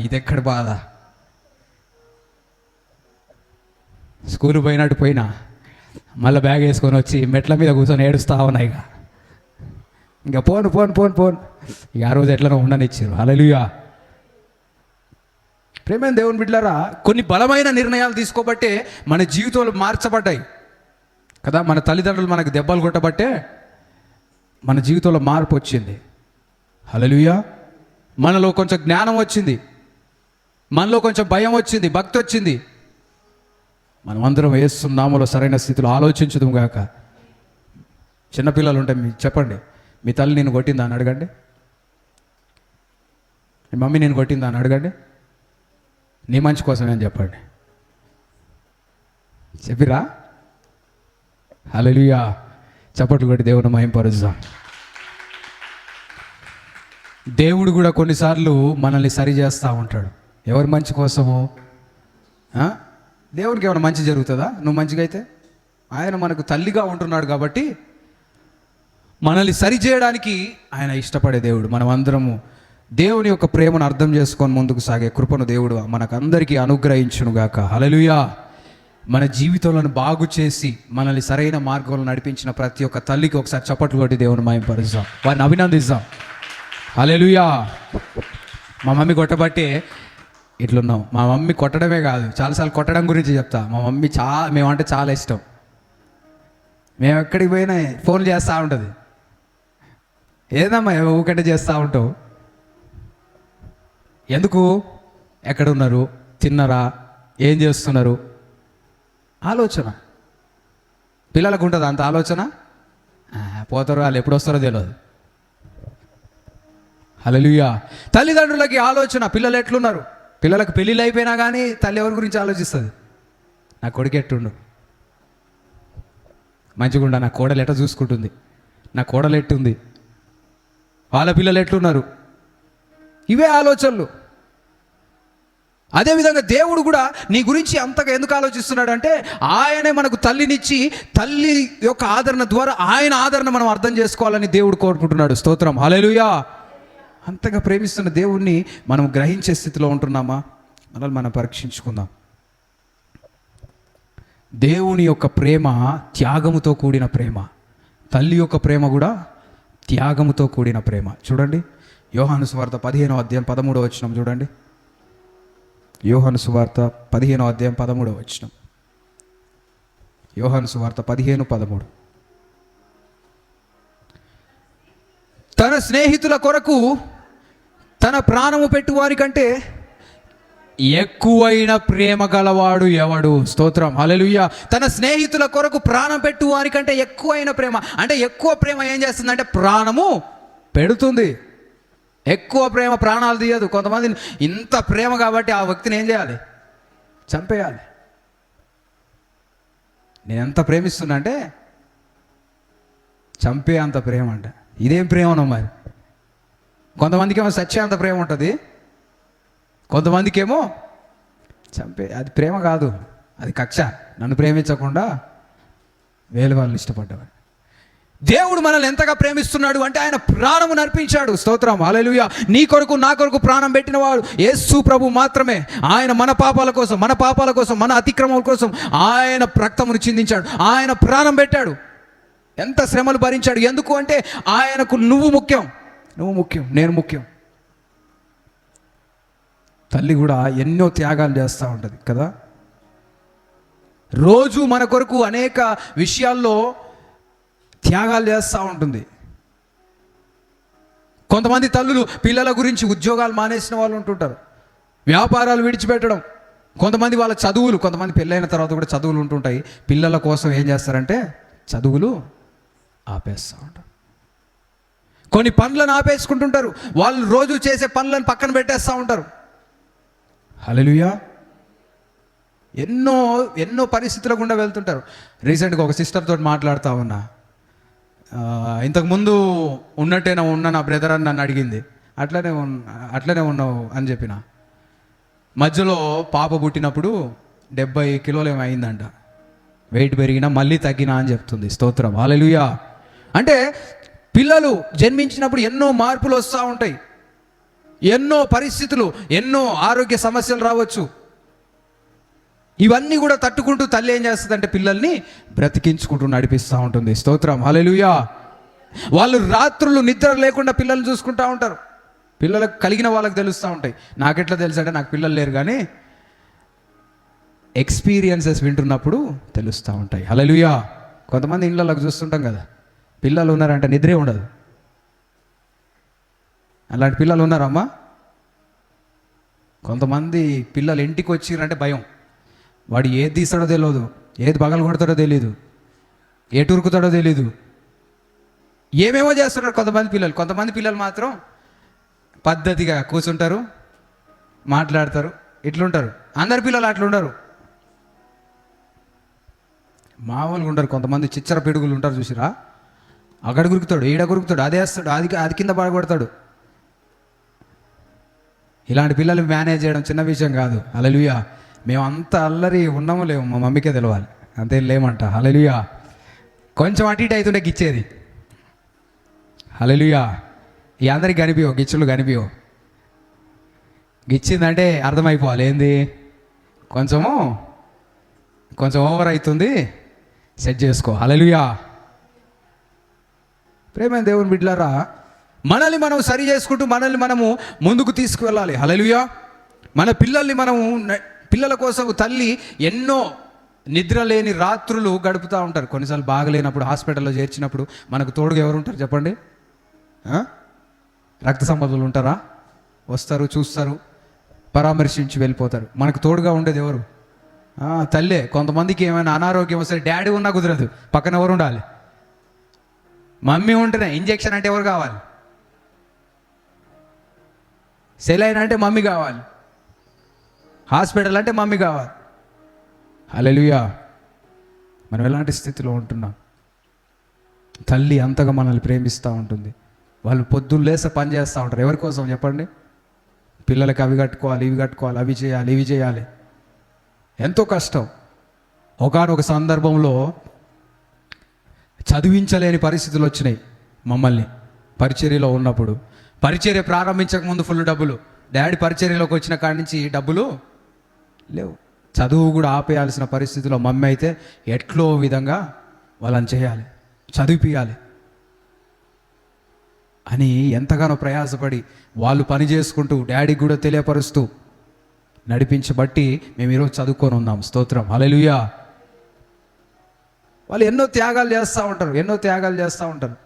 ఇది ఎక్కడ బాధ. స్కూల్ పోయినా మళ్ళీ బ్యాగ్ వేసుకొని వచ్చి మెట్ల మీద కూర్చొని ఏడుస్తా ఉన్నాయి. ఇంకా పోను. ఇక ఆ రోజు ఎట్లనో ఉండనిచ్చారు. హల్లెలూయా. ప్రేమైన దేవుని బిడ్డలారా, కొన్ని బలమైన నిర్ణయాలు తీసుకోబట్టే మన జీవితాలు మార్చబడ్డాయి కదా. మన తల్లిదండ్రులు మనకు దెబ్బలు కొట్టబట్టే మన జీవితంలో మార్పు వచ్చింది. హల్లెలూయా. మనలో కొంచెం జ్ఞానం వచ్చింది, మనలో కొంచెం భయం వచ్చింది, భక్తి వచ్చింది. మనమందరం యేసు నామములో సరైన స్థితిలో ఆలోచించుదాం గాక. చిన్నపిల్లలు ఉంటే చెప్పండి, మీ తల్లి నేను కొట్టిందా అని అడగండి. మీ మమ్మీ నేను కొట్టిందా అని అడగండి. నీ మంచి కోసమే అని చెప్పండి. చెప్పిరా? హల్లెలూయా. చప్పట్లు కొట్టి దేవుని మహింపరుద్దాం. దేవుడు కూడా కొన్నిసార్లు మనల్ని సరి చేస్తూ ఉంటాడు. ఎవరి మంచి కోసము? దేవునికి ఏమైనా మంచి జరుగుతుందా నువ్వు మంచిగా అయితే? ఆయన మనకు తల్లిగా ఉంటున్నాడు కాబట్టి మనల్ని సరిచేయడానికి ఆయన ఇష్టపడే దేవుడు. మనం అందరము దేవుని యొక్క ప్రేమను అర్థం చేసుకొని ముందుకు సాగే కృపను దేవుడు మనకందరికీ అనుగ్రహించునుగాక. హల్లెలూయా. మన జీవితాలను బాగు చేసి మనల్ని సరైన మార్గంలో నడిపించిన ప్రతి ఒక్క తల్లికి ఒకసారి చప్పట్లు కొట్టి దేవుని మహిమపరుద్దాం, వారిని అభినందిద్దాం. హల్లెలూయా. మా మమ్మీ కొట్టబట్టే ఇట్లున్నాం. మా మమ్మీ కొట్టడమే కాదు, చాలాసార్లు కొట్టడం గురించి చెప్తా. మా మమ్మీ మేమంటే చాలా ఇష్టం. మేము ఎక్కడికి పోయినా ఫోన్లు చేస్తూ ఉంటుంది. ఏదమ్మా ఊకంటే చేస్తూ ఉంటావు, ఎందుకు, ఎక్కడున్నారు, తిన్నారా, ఏం చేస్తున్నారు, ఆలోచన. పిల్లలకు ఉంటుంది అంత ఆలోచన. పోతారు, వాళ్ళు ఎప్పుడు వస్తారో తెలియదు. హల్లెలూయా. తల్లిదండ్రులకి ఆలోచన, పిల్లలు ఎట్లున్నారు. పిల్లలకు పెళ్ళిళ్ళు అయిపోయినా కానీ తల్లి ఎవరి గురించి ఆలోచిస్తుంది? నా కొడుకు ఎట్టుండు, మంచిగుండా, నా కోడలు ఎట్లా చూసుకుంటుంది, నా కోడలు ఎట్టుంది, వాళ్ళ పిల్లలు ఎట్లున్నారు, ఇవే ఆలోచనలు. అదేవిధంగా దేవుడు కూడా నీ గురించి అంతగా ఎందుకు ఆలోచిస్తున్నాడు అంటే, ఆయనే మనకు తల్లినిచ్చి తల్లి యొక్క ఆదరణ ద్వారా ఆయన ఆదరణ మనం అర్థం చేసుకోవాలని దేవుడు కోరుకుంటున్నాడు. స్తోత్రం, హల్లెలూయా. అంతగా ప్రేమిస్తున్న దేవుణ్ణి మనం గ్రహించే స్థితిలో ఉంటున్నామా? మనల్ని మనం పరీక్షించుకుందాం. దేవుని యొక్క ప్రేమ త్యాగముతో కూడిన ప్రేమ. తల్లి యొక్క ప్రేమ కూడా త్యాగముతో కూడిన ప్రేమ. చూడండి, యోహాను సువార్త 15వ అధ్యాయం 13వ వచనం చూడండి. యోహాను సువార్త 15వ అధ్యాయం 13వ వచనం. యోహాను సువార్త 15:13. తన స్నేహితుల కొరకు తన ప్రాణము పెట్టువారి కంటే ఎక్కువైన ప్రేమ గలవాడు ఎవడు? స్తోత్రం, హల్లెలూయా. తన స్నేహితుల కొరకు ప్రాణం పెట్టువారి కంటే ఎక్కువైన ప్రేమ అంటే, ఎక్కువ ప్రేమ ఏం చేస్తుందంటే ప్రాణము పెడుతుంది. ఎక్కువ ప్రేమ ప్రాణాలు తీయదు. కొంతమంది ఇంత ప్రేమ కాబట్టి ఆ వ్యక్తిని ఏం చేయాలి? చంపేయాలి. నేను ఎంత ప్రేమిస్తున్నా అంటే చంపే అంత ప్రేమ అంట. ఇదేం ప్రేమనో మరి? కొంతమందికి ఏమో సచ్చే అంత ప్రేమ ఉంటుంది, కొంతమందికి ఏమో చంపే. అది ప్రేమ కాదు, అది కక్ష. నన్ను ప్రేమించకుండా వేరే వాళ్ళని ఇష్టపడ్డవాడు. దేవుడు మనల్ని ఎంతగా ప్రేమిస్తున్నాడు అంటే ఆయన ప్రాణము నర్పించాడు. స్తోత్రం, హల్లెలూయా. నీ కొరకు నా కొరకు ప్రాణం పెట్టినవాడు యేసు ప్రభు మాత్రమే. ఆయన మన పాపాల కోసం, మన అతిక్రమాల కోసం ఆయన రక్తమును చిందించాడు, ఆయన ప్రాణం పెట్టాడు. ఎంత శ్రమలు భరించాడు. ఎందుకు అంటే ఆయనకు నువ్వు ముఖ్యం, నేను ముఖ్యం. తల్లి కూడా ఎన్నో త్యాగాలు చేస్తూ ఉంటుంది కదా. రోజు మన కొరకు అనేక విషయాల్లో త్యాగాలు చేస్తూ ఉంటుంది. కొంతమంది తల్లులు పిల్లల గురించి ఉద్యోగాలు మానేసిన వాళ్ళు ఉంటుంటారు, వ్యాపారాలు విడిచిపెట్టడం. కొంతమంది వాళ్ళ చదువులు, కొంతమంది పెళ్ళైన తర్వాత కూడా చదువులు ఉంటుంటాయి. పిల్లల కోసం ఏం చేస్తారంటే చదువులు ఆపేస్తూ ఉంటారు. కొన్ని పనులను ఆపేసుకుంటుంటారు. వాళ్ళు రోజు చేసే పనులను పక్కన పెట్టేస్తూ ఉంటారు. హల్లెలూయా. ఎన్నో పరిస్థితుల గుండా వెళ్తుంటారు. రీసెంట్గా ఒక సిస్టర్తో మాట్లాడుతూ ఉన్నా. ఇంతకుముందు ఉన్నట్టేనా ఉన్న నా బ్రదర్ అని నన్ను అడిగింది. అట్లనే ఉన్నావు అని చెప్పిన. మధ్యలో పాప పుట్టినప్పుడు 70 కిలోలు ఏమో అయిందంట. వెయిట్ పెరిగినా మళ్ళీ తగ్గినా అని చెప్తుంది. స్తోత్రం, హల్లెలూయా. అంటే పిల్లలు జన్మించినప్పుడు ఎన్నో మార్పులు వస్తూ ఉంటాయి, ఎన్నో పరిస్థితులు, ఎన్నో ఆరోగ్య సమస్యలు రావచ్చు. ఇవన్నీ కూడా తట్టుకుంటూ తల్లి ఏం చేస్తుందంటే పిల్లల్ని బ్రతికించుకుంటూ నడిపిస్తూ ఉంటుంది. స్తోత్రం, హల్లెలూయా. వాళ్ళు రాత్రులు నిద్ర లేకుండా పిల్లల్ని చూసుకుంటూ ఉంటారు. పిల్లలకు కలిగిన వాళ్ళకి తెలుస్తూ ఉంటాయి. నాకెట్లా తెలుసు అంటే నాకు పిల్లలు లేరు, కానీ ఎక్స్పీరియన్సెస్ వింటున్నప్పుడు తెలుస్తూ ఉంటాయి. హల్లెలూయా. కొంతమంది ఇళ్ళలోకి చూస్తుంటాం కదా, పిల్లలు ఉన్నారంటే నిద్రే ఉండదు. అలాంటి పిల్లలు ఉన్నారమ్మా. కొంతమంది పిల్లలు ఇంటికి వచ్చిరంటే భయం. వాడు ఏది తీస్తాడో తెలియదు, ఏది పగలు కొడతాడో తెలియదు, ఏటు ఉరుకుతాడో తెలీదు, ఏమేమో చేస్తున్నారు కొంతమంది పిల్లలు మాత్రం పద్ధతిగా కూర్చుంటారు, మాట్లాడతారు, ఇట్లుంటారు. అందరి పిల్లలు అట్లుండరు, మామూలుగా ఉంటారు. కొంతమంది చిచ్చర పిడుగులు ఉంటారు చూసిరా, అక్కడ గురుకుతాడు, ఈడ గురుకుతాడు, అదే వేస్తాడు, అది కింద పడగొడతాడు. ఇలాంటి పిల్లలు మేనేజ్ చేయడం చిన్న విషయం కాదు. హల్లెలూయా. మేము అంత అల్లరి ఉన్నామో లేవు మా మమ్మీకే తెలవాలి, అంతేం లేమంట. హల్లెలూయా. కొంచెం అటు ఇటు అవుతుంటే గిచ్చేది. హల్లెలూయా. ఈ అందరికి కనిపించవు, గిచ్చులు కనిపించవు. గిచ్చిందంటే అర్థమైపోవాలి ఏంది, కొంచెం ఓవర్ అవుతుంది, సెట్ చేసుకో. హల్లెలూయా. ప్రేమైన దేవుని బిడ్డలారా, మనల్ని మనం సరి చేసుకుంటూ మనల్ని మనము ముందుకు తీసుకువెళ్ళాలి. హల్లెలూయా. మన పిల్లల కోసం తల్లి ఎన్నో నిద్ర లేని రాత్రులు గడుపుతూ ఉంటారు. కొన్నిసార్లు బాగలేనప్పుడు హాస్పిటల్లో చేర్చినప్పుడు మనకు తోడుగా ఎవరు ఉంటారు చెప్పండి? రక్త సంబంధులు ఉంటారా? వస్తారు, చూస్తారు, పరామర్శించి వెళ్ళిపోతారు. మనకు తోడుగా ఉండేది ఎవరు? తల్లే. కొంతమందికి ఏమైనా అనారోగ్యం వస్తే డాడీ ఉన్నా కుదరదు, పక్కన ఎవరు ఉండాలి? మమ్మీ ఉంటేనే. ఇంజెక్షన్ అంటే ఎవరు కావాలి? సెలైన్ అంటే మమ్మీ కావాలి, హాస్పిటల్ అంటే మమ్మీ కావాలి. హల్లెలూయా. మనం ఎలాంటి స్థితిలో ఉంటున్నాం? తల్లి అంతగా మనల్ని ప్రేమిస్తూ ఉంటుంది. వాళ్ళు పొద్దున్న లేసే పని చేస్తూ ఉంటారు. ఎవరి కోసం చెప్పండి? పిల్లలకి అవి కట్టుకోవాలి, ఇవి కట్టుకోవాలి, అవి చేయాలి, ఇవి చేయాలి. ఎంతో కష్టం. ఒకానొక సందర్భంలో చదివించలేని పరిస్థితులు వచ్చినాయి మమ్మల్ని. పరిచర్యలో ఉన్నప్పుడు, పరిచర్య ప్రారంభించక ముందు ఫుల్ డబ్బులు, డాడీ పరిచర్యలోకి వచ్చిన కాడి నుంచి డబ్బులు లేవు. చదువు కూడా ఆపేయాల్సిన పరిస్థితిలో మమ్మీ అయితే ఎట్లో విధంగా వాళ్ళని చేయాలి, చదివిపియాలి అని ఎంతగానో ప్రయాసపడి వాళ్ళు పని చేసుకుంటూ డాడీకి కూడా తెలియపరుస్తూ నడిపించబట్టి మేము ఈరోజు చదువుకొని ఉన్నాం. స్తోత్రం. హల్లెలూయా. వాళ్ళు ఎన్నో త్యాగాలు చేస్తూ ఉంటారు.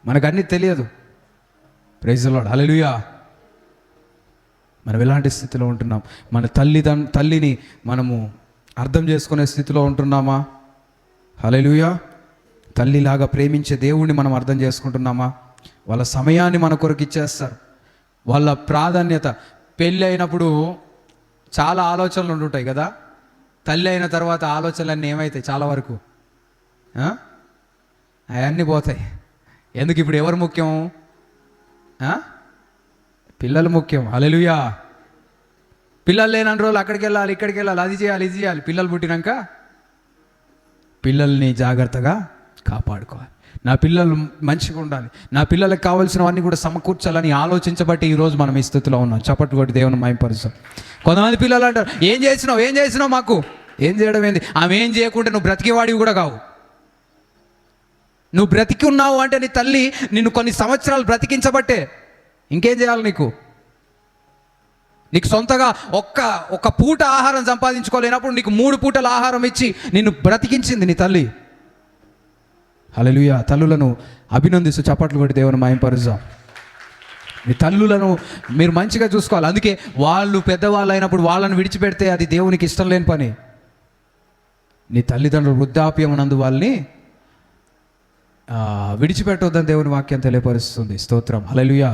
మనకు అన్నీ తెలియదు. Praise the Lord. హల్లెలూయా. మనం ఎలాంటి స్థితిలో ఉంటున్నాం? మన తల్లిని మనము అర్థం చేసుకునే స్థితిలో ఉంటున్నామా? హల్లెలూయా. తల్లిలాగా ప్రేమించే దేవుణ్ణి మనం అర్థం చేసుకుంటున్నామా? వాళ్ళ సమయాన్ని మన కొరకు ఇచ్చేస్తారు. వాళ్ళ ప్రాధాన్యత. పెళ్ళి అయినప్పుడు చాలా ఆలోచనలు ఉంటుంటాయి కదా. తల్లి అయిన తర్వాత ఆలోచనలన్నీ ఏమవుతాయి? చాలా వరకు అవన్నీ పోతాయి. ఎందుకు? ఇప్పుడు ఎవరు ముఖ్యం? పిల్లలు ముఖ్యం. హల్లెలూయా. పిల్లలు లేని రోజులు అక్కడికి వెళ్ళాలి, ఇక్కడికి వెళ్ళాలి, అది చేయాలి, ఇది చేయాలి. పిల్లలు పుట్టినాక పిల్లల్ని జాగ్రత్తగా కాపాడుకోవాలి. నా పిల్లలు మంచిగా ఉండాలి, నా పిల్లలకు కావాల్సినవన్నీ కూడా సమకూర్చాలని ఆలోచించబట్టి ఈరోజు మనం ఈ స్థితిలో ఉన్నాం. చప్పట్లు కొట్టి దేవుని మహిమపరుస్తాం. కొంతమంది పిల్లలు అంటారు, ఏం చేసినావు మాకు? ఏం చేయడం ఏంది? ఆమె ఏం చేయకుంటే నువ్వు బ్రతికేవాడివి కూడా కావు. నువ్వు బ్రతికి ఉన్నావు అంటే నీ తల్లి నిన్ను కొన్ని సంవత్సరాలు బ్రతికించబట్టే. ఇంకేం చేయాలి? నీకు సొంతగా ఒక్క పూట ఆహారం సంపాదించుకోలేనప్పుడు నీకు 3 పూటల ఆహారం ఇచ్చి నిన్ను బ్రతికించింది నీ తల్లి. హల్లెలూయా. తల్లులను అభినందిస్తూ చప్పట్లు కొట్టి దేవుని మహిమపరుస్తాం. మీ తల్లులను మీరు మంచిగా చూసుకోవాలి. అందుకే వాళ్ళు పెద్దవాళ్ళు అయినప్పుడు వాళ్ళని విడిచిపెడితే అది దేవునికి ఇష్టం లేని పని. నీ తల్లిదండ్రులు వృద్ధాప్యం నందు వాళ్ళని విడిచిపెట్టొద్దని దేవుని వాక్యం తెలియపరుస్తుంది. స్తోత్రం. హల్లెలూయా.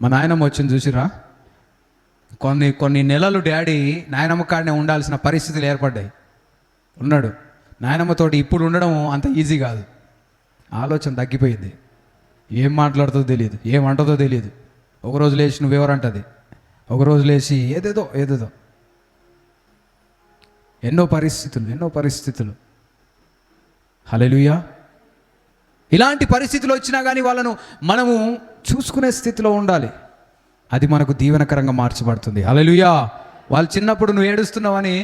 మా నాయనమ్మ వచ్చింది చూసిరా. కొన్ని నెలలు డాడీ నాయనమ్మ కాడనే ఉండాల్సిన పరిస్థితులు ఏర్పడ్డాయి. ఉన్నాడు నాయనమ్మతోటి. ఇప్పుడు ఉండడం అంత ఈజీ కాదు. ఆలోచన తగ్గిపోయింది. ఏం మాట్లాడుతుందో తెలియదు, ఏమంటుందో తెలియదు. ఒకరోజు లేచి నువ్వెవరంటది, ఒకరోజు లేచి ఏదేదో. ఎన్నో పరిస్థితులు. హల్లెలూయా. ఇలాంటి పరిస్థితులు వచ్చినా కానీ మనము చూసుకునే స్థితిలో ఉండాలి. అది మనకు దీవెనకరంగా మార్చబడుతుంది. హల్లెలూయా. వాళ్ళు చిన్నప్పుడు నువ్వు ఏడుస్తున్నావని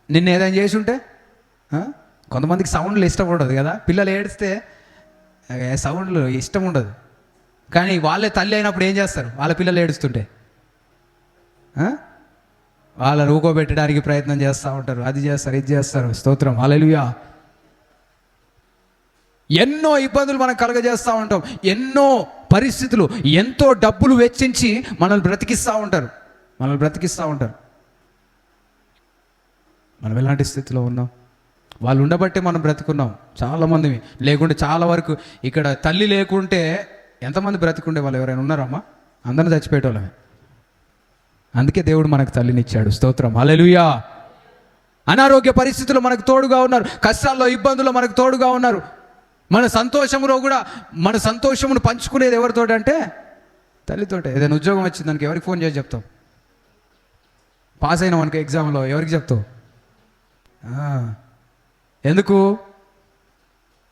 నిన్ను ఏదైనా చేసి ఉంటే, కొంతమందికి సౌండ్లు ఇష్టం ఉండదు కదా. పిల్లలు ఏడిస్తే సౌండ్లు ఇష్టం ఉండదు. కానీ వాళ్ళే తల్లి అయినప్పుడు ఏం చేస్తారు? వాళ్ళ పిల్లలు ఏడుస్తుంటే వాళ్ళని ఊకోబెట్టడానికి ప్రయత్నం చేస్తూ ఉంటారు. అది చేస్తారు, ఇది చేస్తారు. స్తోత్రం. హల్లెలూయా. ఎన్నో ఇబ్బందులు మనం కలగజేస్తూ ఉంటాం. ఎన్నో పరిస్థితులు, ఎంతో డబ్బులు వెచ్చించి మనల్ని బ్రతికిస్తూ ఉంటారు. మనం ఎలాంటి స్థితిలో ఉన్నాం? వాళ్ళు ఉండబట్టే మనం బ్రతుకున్నాం. చాలామంది, లేకుంటే చాలా వరకు ఇక్కడ తల్లి లేకుంటే ఎంతమంది బ్రతికుండే వాళ్ళు ఎవరైనా ఉన్నారమ్మా? అందరూ చచ్చిపోయేటోళ్ళమే. అందుకే దేవుడు మనకు తల్లినిచ్చాడు. స్తోత్రం. హల్లెలూయా. అనారోగ్య పరిస్థితుల్లో మనకు తోడుగా ఉన్నారు. కష్టాల్లో, ఇబ్బందుల్లో మనకు తోడుగా ఉన్నారు. మన సంతోషములో కూడా మన సంతోషమును పంచుకునేది ఎవరితోటి అంటే తల్లితోటే. ఏదైనా ఉద్యోగం వచ్చింది దానికి ఎవరికి ఫోన్ చేసి చెప్తాం? పాస్ అయినా మనకి ఎగ్జామ్లో ఎవరికి చెప్తావు? ఎందుకు?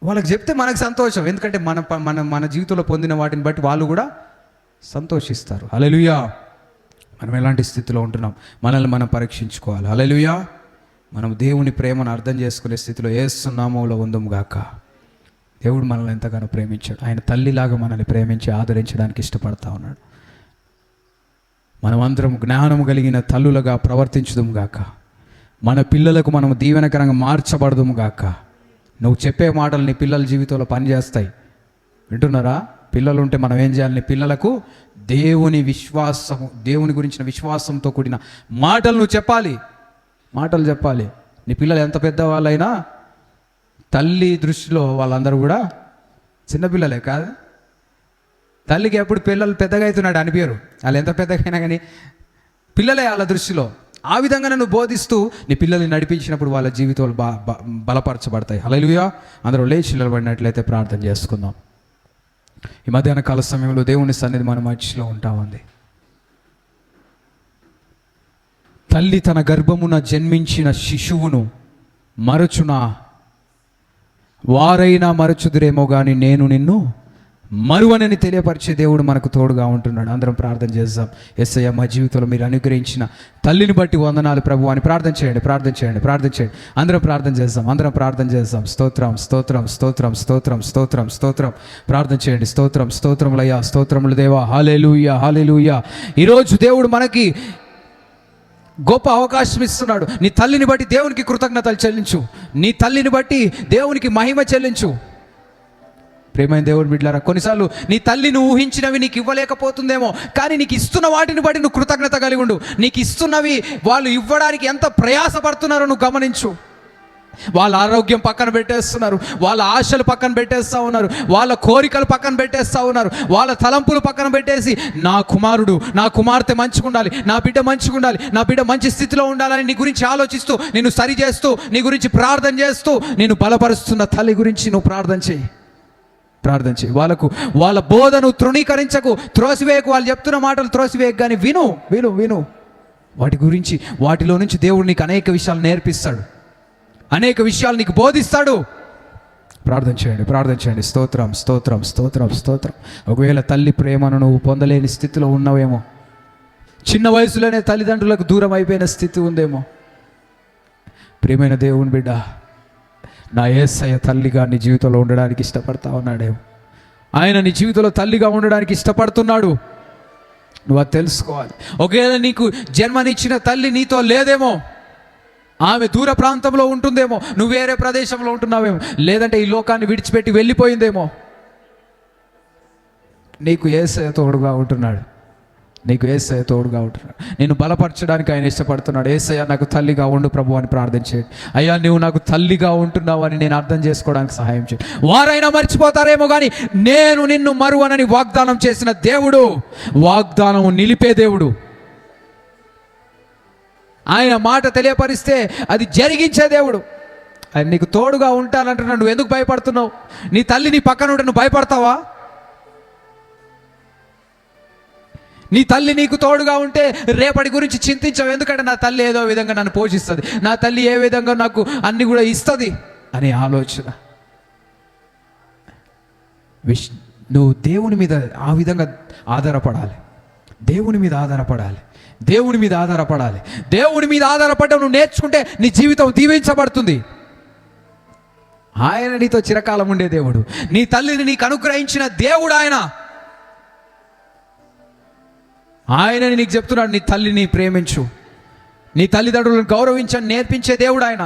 వాళ్ళకి చెప్తే మనకు సంతోషం. ఎందుకంటే మన మన మన జీవితంలో పొందిన వాటిని బట్టి వాళ్ళు కూడా సంతోషిస్తారు. హల్లెలూయా. మనం ఎలాంటి స్థితిలో ఉంటున్నాం, మనల్ని మనం పరీక్షించుకోవాలి. హల్లెలూయా. మనం దేవుని ప్రేమను అర్థం చేసుకునే స్థితిలో యేసు నామములో ఉందాము గాక. దేవుడు మనల్ని ఎంతగానో ప్రేమించాడు. ఆయన తల్లిలాగా మనల్ని ప్రేమించి ఆదరించడానికి ఇష్టపడతా ఉన్నాడు. మనమందరం జ్ఞానము కలిగిన తల్లులుగా ప్రవర్తించుదాము గాక. మన పిల్లలకు మనం దీవెనకరంగా మార్చబడదుము గాక. నువ్వు చెప్పే మాటలు నీ పిల్లల జీవితంలో పనిచేస్తాయి. వింటున్నారా? పిల్లలు ఉంటే మనం ఏం చేయాలి? నీ పిల్లలకు దేవుని గురించిన విశ్వాసంతో కూడిన మాటలు నువ్వు చెప్పాలి. మాటలు చెప్పాలి. నీ పిల్లలు ఎంత పెద్దవాళ్ళైనా తల్లి దృష్టిలో వాళ్ళందరూ కూడా చిన్నపిల్లలే కాదు. తల్లికి ఎప్పుడు పిల్లలు పెద్దగా అవుతున్నాడు అనిపించరు. వాళ్ళు ఎంత పెద్దగా అయినా కానీ పిల్లలే వాళ్ళ దృష్టిలో. ఆ విధంగానే నువ్వు బోధిస్తూ నీ పిల్లల్ని నడిపించినప్పుడు వాళ్ళ జీవితాలు బలపరచబడతాయి. హల్లెలూయా. అందరూ లేచి నిలబడినట్లయితే ప్రార్థన చేసుకుందాం. ఈ మధ్యాహ్న కాల సమయంలో దేవుని సన్నిధి మన మధ్యలో ఉంటామంది. తల్లి తన గర్భమున జన్మించిన శిశువును మరచునా? వారైనా మరచుదురేమో కానీ నేను నిన్ను మరువనని తెలియపరిచే దేవుడు మనకు తోడుగా ఉంటున్నాడు. అందరం ప్రార్థన చేద్దాం. యేసయ్య, మా జీవితంలో మీరు అనుగ్రహించిన తల్లిని బట్టి వందనాలు ప్రభు అని ప్రార్థన చేయండి. ప్రార్థన చేయండి. ప్రార్థన చేయండి. అందరం ప్రార్థన చేద్దాం. అందరం ప్రార్థన చేద్దాం. స్తోత్రం, స్తోత్రం, స్తోత్రం, స్తోత్రం, స్తోత్రం, స్తోత్రం. ప్రార్థన చేయండి. స్తోత్రం, స్తోత్రములయ్యా, స్తోత్రములు దేవా. హల్లెలూయా, హల్లెలూయా. ఈరోజు దేవుడు మనకి గొప్ప అవకాశం ఇస్తున్నాడు. నీ తల్లిని బట్టి దేవునికి కృతజ్ఞతలు చెల్లించు. నీ తల్లిని బట్టి దేవునికి మహిమ చెల్లించు. ప్రేమైన దేవుని బిడ్డలారా, కొన్నిసార్లు నీ తల్లిని ఊహించినవి నీకు ఇవ్వలేకపోతుందేమో, కానీ నీకు ఇస్తున్న వాటిని బట్టి నువ్వు కృతజ్ఞత కలిగి ఉండు. నీకు ఇస్తున్నవి వాళ్ళు ఇవ్వడానికి ఎంత ప్రయాసపడుతున్నారో నువ్వు గమనించు. వాళ్ళ ఆరోగ్యం పక్కన పెట్టేస్తున్నారు, వాళ్ళ ఆశలు పక్కన పెట్టేస్తూ ఉన్నారు, వాళ్ళ కోరికలు పక్కన పెట్టేస్తూ ఉన్నారు, వాళ్ళ తలంపులు పక్కన పెట్టేసి నా కుమారుడు, నా కుమార్తె మంచిగా ఉండాలి, నా బిడ్డ మంచిగా ఉండాలి, నా బిడ్డ మంచి స్థితిలో ఉండాలని నీ గురించి ఆలోచిస్తూ, నిన్ను సరి చేస్తూ, నీ గురించి ప్రార్థన చేస్తూ, నేను బలపరుస్తున్న తల్లి గురించి నువ్వు ప్రార్థన చేయి. ప్రార్థన చేయి. వాళ్ళ బోధను తృణీకరించకు, త్రోసివేయకు. వాళ్ళు చెప్తున్న మాటలు త్రోసివేయకు, కానీ విను విను విను వాటి గురించి. వాటిలో నుంచి దేవుడు నీకు అనేక విషయాలు నేర్పిస్తాడు, అనేక విషయాలు నీకు బోధిస్తాడు. ప్రార్థన చేయండి. ప్రార్థన చేయండి. స్తోత్రం, స్తోత్రం, స్తోత్రం, స్తోత్రం. ఒకవేళ తల్లి ప్రేమను నువ్వు పొందలేని స్థితిలో ఉన్నావేమో, చిన్న వయసులోనే తల్లిదండ్రులకు దూరం అయిపోయిన స్థితి ఉందేమో. ప్రియమైన దేవుని బిడ్డ, నా యేసయ్య తల్లిగా నీ జీవితంలో ఉండడానికి ఇష్టపడతా ఉన్నాడేమో. ఆయన నీ జీవితంలో తల్లిగా ఉండడానికి ఇష్టపడుతున్నాడు. నువ్వు అది తెలుసుకోవాలి. ఒకవేళ నీకు జన్మనిచ్చిన తల్లి నీతో లేదేమో, ఆమె దూర ప్రాంతంలో ఉంటుందేమో, నువ్వు వేరే ప్రదేశంలో ఉంటున్నావేమో, లేదంటే ఈ లోకాన్ని విడిచిపెట్టి వెళ్ళిపోయిందేమో. నీకు యేసయ్య తోడుగా ఉంటున్నాడు. నీకు యేసయ్య తోడుగా ఉంటున్నాడు. నేను బలపరచడానికి ఆయన ఇష్టపడుతున్నాడు. యేసయ్య నాకు తల్లిగా ఉండు ప్రభు అని ప్రార్థన చేయండి. అయ్యా, నువ్వు నాకు తల్లిగా ఉంటున్నావు అని నేను అర్థం చేసుకోవడానికి సహాయం చేయండి. వారైనా మర్చిపోతారేమో కానీ నేను నిన్ను మరువనని వాగ్దానం చేసిన దేవుడు, వాగ్దానం నిలిపే దేవుడు. ఆయన మాట తెలియపరిస్తే అది జరిగించే దేవుడు. ఆయన నీకు తోడుగా ఉంటానంటున్నాడు. నువ్వు ఎందుకు భయపడుతున్నావు? నీ తల్లి నీ పక్కన ఉంటే నువ్వు భయపడతావా? నీ తల్లి నీకు తోడుగా ఉంటే రేపటి గురించి చింతించవు. ఎందుకంటే నా తల్లి ఏదో విధంగా నన్ను పోషిస్తుంది, నా తల్లి ఏ విధంగా నాకు అన్ని కూడా ఇస్తుంది అనే ఆలోచన. నువ్వు దేవుని మీద ఆ విధంగా ఆధారపడాలి. దేవుని మీద ఆధారపడాలి. దేవుని మీద ఆధారపడాలి. దేవుని మీద ఆధారపడడం నువ్వు నేర్చుకుంటే నీ జీవితం దీవించబడుతుంది. ఆయన నీతో చిరకాలం ఉండే దేవుడు. నీ తల్లిని నీకు అనుగ్రహించిన దేవుడు ఆయన. ఆయనని నీకు చెప్తున్నాడు, నీ తల్లిని ప్రేమించు, నీ తల్లిదండ్రులను గౌరవించని నేర్పించే దేవుడు ఆయన.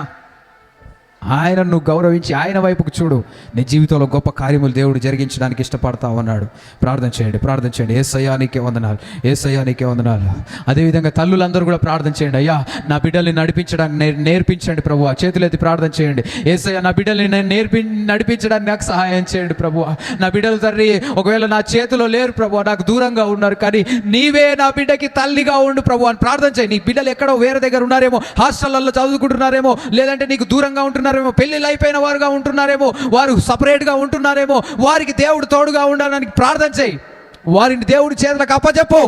ఆయన నువ్వు గౌరవించి ఆయన వైపుకు చూడు. నీ జీవితంలో గొప్ప కార్యములు దేవుడు జరిగించడానికి ఇష్టపడతా ఉన్నాడు. ప్రార్థన చేయండి. ప్రార్థన చేయండి. యేసయ్యా నీకే వందనాలు, యేసయ్యా నీకే వందనాలు. అదేవిధంగా తల్లులందరూ కూడా ప్రార్థన చేయండి. అయ్యా, నా బిడ్డల్ని నడిపించడానికి నేర్పించండి ప్రభువా. చేతులెత్తి ప్రార్థన చేయండి. యేసయ్యా, నా బిడ్డల్ని నడిపించడానికి నాకు సహాయం చేయండి ప్రభువా. నా బిడ్డలు తండ్రి ఒకవేళ నా చేతిలో లేరు ప్రభువా, నాకు దూరంగా ఉన్నారు, కానీ నీవే నా బిడ్డకి తల్లిగా ఉండు ప్రభువా అని ప్రార్థన చేయండి. నీ బిడ్డలు ఎక్కడో వేరే దగ్గర ఉన్నారేమో, హాస్టళ్లలో చదువుకుంటున్నారేమో, లేదంటే నీకు దూరంగా ఉంటున్నారేమో, పెళ్ళిళ్ళు అయిపోయిన వారుగా ఉంటున్నారేమో, వారు సపరేట్గా ఉంటున్నారేమో, వారికి దేవుడు తోడుగా ఉండడానికి ప్రార్థన చేయి. వారిని దేవుడి చేతులకు అప్పచెప్పు.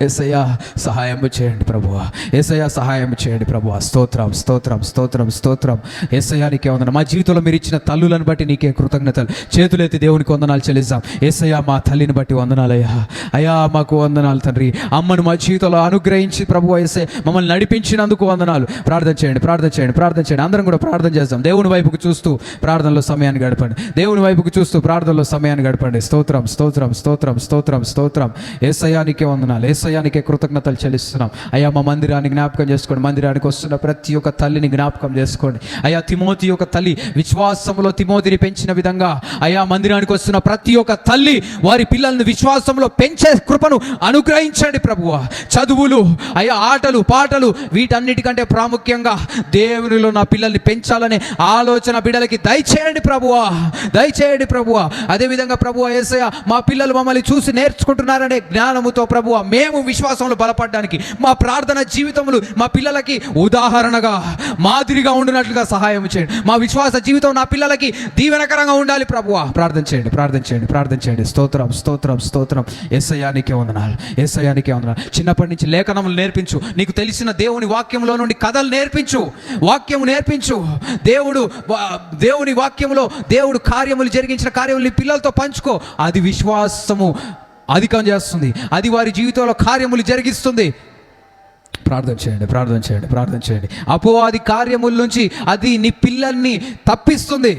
యేసయ్యా సహాయం చేయండి ప్రభువా, యేసయ్యా సహాయం చేయండి ప్రభువా. స్తోత్రం స్తోత్రం స్తోత్రం స్తోత్రం. యేసయ్యా నీకే వందనాలు. మా జీవితంలో మీరు ఇచ్చిన తల్లులను బట్టి నీకే కృతజ్ఞతలు. చేతులెత్తి దేవునికి వందనాలు చెల్లిస్తాం. యేసయ్యా మా తల్లిని బట్టి వందనాలయ్యా. అయ్యా మాకు వందనాలు తండ్రి. అమ్మను మా జీవితంలో అనుగ్రహించి ప్రభువా యేసయ్యా మమ్మల్ని నడిపించినందుకు వందనాలు. ప్రార్థన చేయండి, ప్రార్థన చేయండి, ప్రార్థన చేయండి. అందరం కూడా ప్రార్థన చేస్తాం. దేవుని వైపుకు చూస్తూ ప్రార్థనలో సమయాన్ని గడపండి. దేవుని వైపుకు చూస్తూ ప్రార్థనలో సమయాన్ని గడపండి. స్తోత్రం స్తోత్రం స్తోత్రం స్తోత్రం స్తోత్రం. యేసయ్యా నీకే వందనాలు. యేసయ్యానికే కృతజ్ఞతలు చెల్లిస్తున్నాం. అయ్యా మా మందిరాన్ని జ్ఞాపకం చేసుకోండి. మందిరానికి వస్తున్న ప్రతి ఒక్క తల్లిని జ్ఞాపకం చేసుకోండి. అయ్యా తిమోతి యొక్క తల్లి విశ్వాసంలో తిమోతిని పెంచిన విధంగా అయ్యా మందిరానికి వస్తున్న ప్రతి ఒక్క తల్లి వారి పిల్లల్ని విశ్వాసంలో పెంచే కృపను అనుగ్రహించండి ప్రభువా. చదువులు, అయ్యా ఆటలు పాటలు, వీటన్నిటికంటే ప్రాముఖ్యంగా దేవునిలో నా పిల్లల్ని పెంచాలనే ఆలోచన బిడ్డలకి దయచేయండి ప్రభువా, దయచేయండి ప్రభువా. అదేవిధంగా ప్రభువా యేసయ్యా మా పిల్లలు మమ్మల్ని చూసి నేర్చుకుంటున్నారనే జ్ఞానముతో ప్రభువా మేము విశ్వాసంలో బలపడడానికి మా ప్రార్థన జీవితములు మా పిల్లలకి ఉదాహరణగా మాదిరిగా ఉండినట్లుగా సహాయం చేయండి. మా విశ్వాస జీవితం నా పిల్లలకి దీవెనకరంగా ఉండాలి ప్రభువా. ప్రార్థన చేయండి, ప్రార్థన చేయండి, ప్రార్థన చేయండి. స్తోత్రం స్తోత్రం స్తోత్రం. యేసయ్యానికే వందనాలు, యేసయ్యానికే వందనాలు. చిన్నప్పటి నుంచి లేఖనములు నేర్పించు. నీకు తెలిసిన దేవుని వాక్యంలో నుండి కథలు నేర్పించు, వాక్యము నేర్పించు. దేవుని వాక్యములో దేవుడు కార్యములు జరిగించిన కార్యములు పిల్లలతో పంచుకో. అది విశ్వాసము అధికం చేస్తుంది, అది వారి జీవితంలో కార్యములు జరిగిస్తుంది. ప్రార్థన చేయండి, ప్రార్థన చేయండి, ప్రార్థన చేయండి. అపవాది కార్యముల నుంచి అది నీ పిల్లల్ని తప్పిస్తుంది.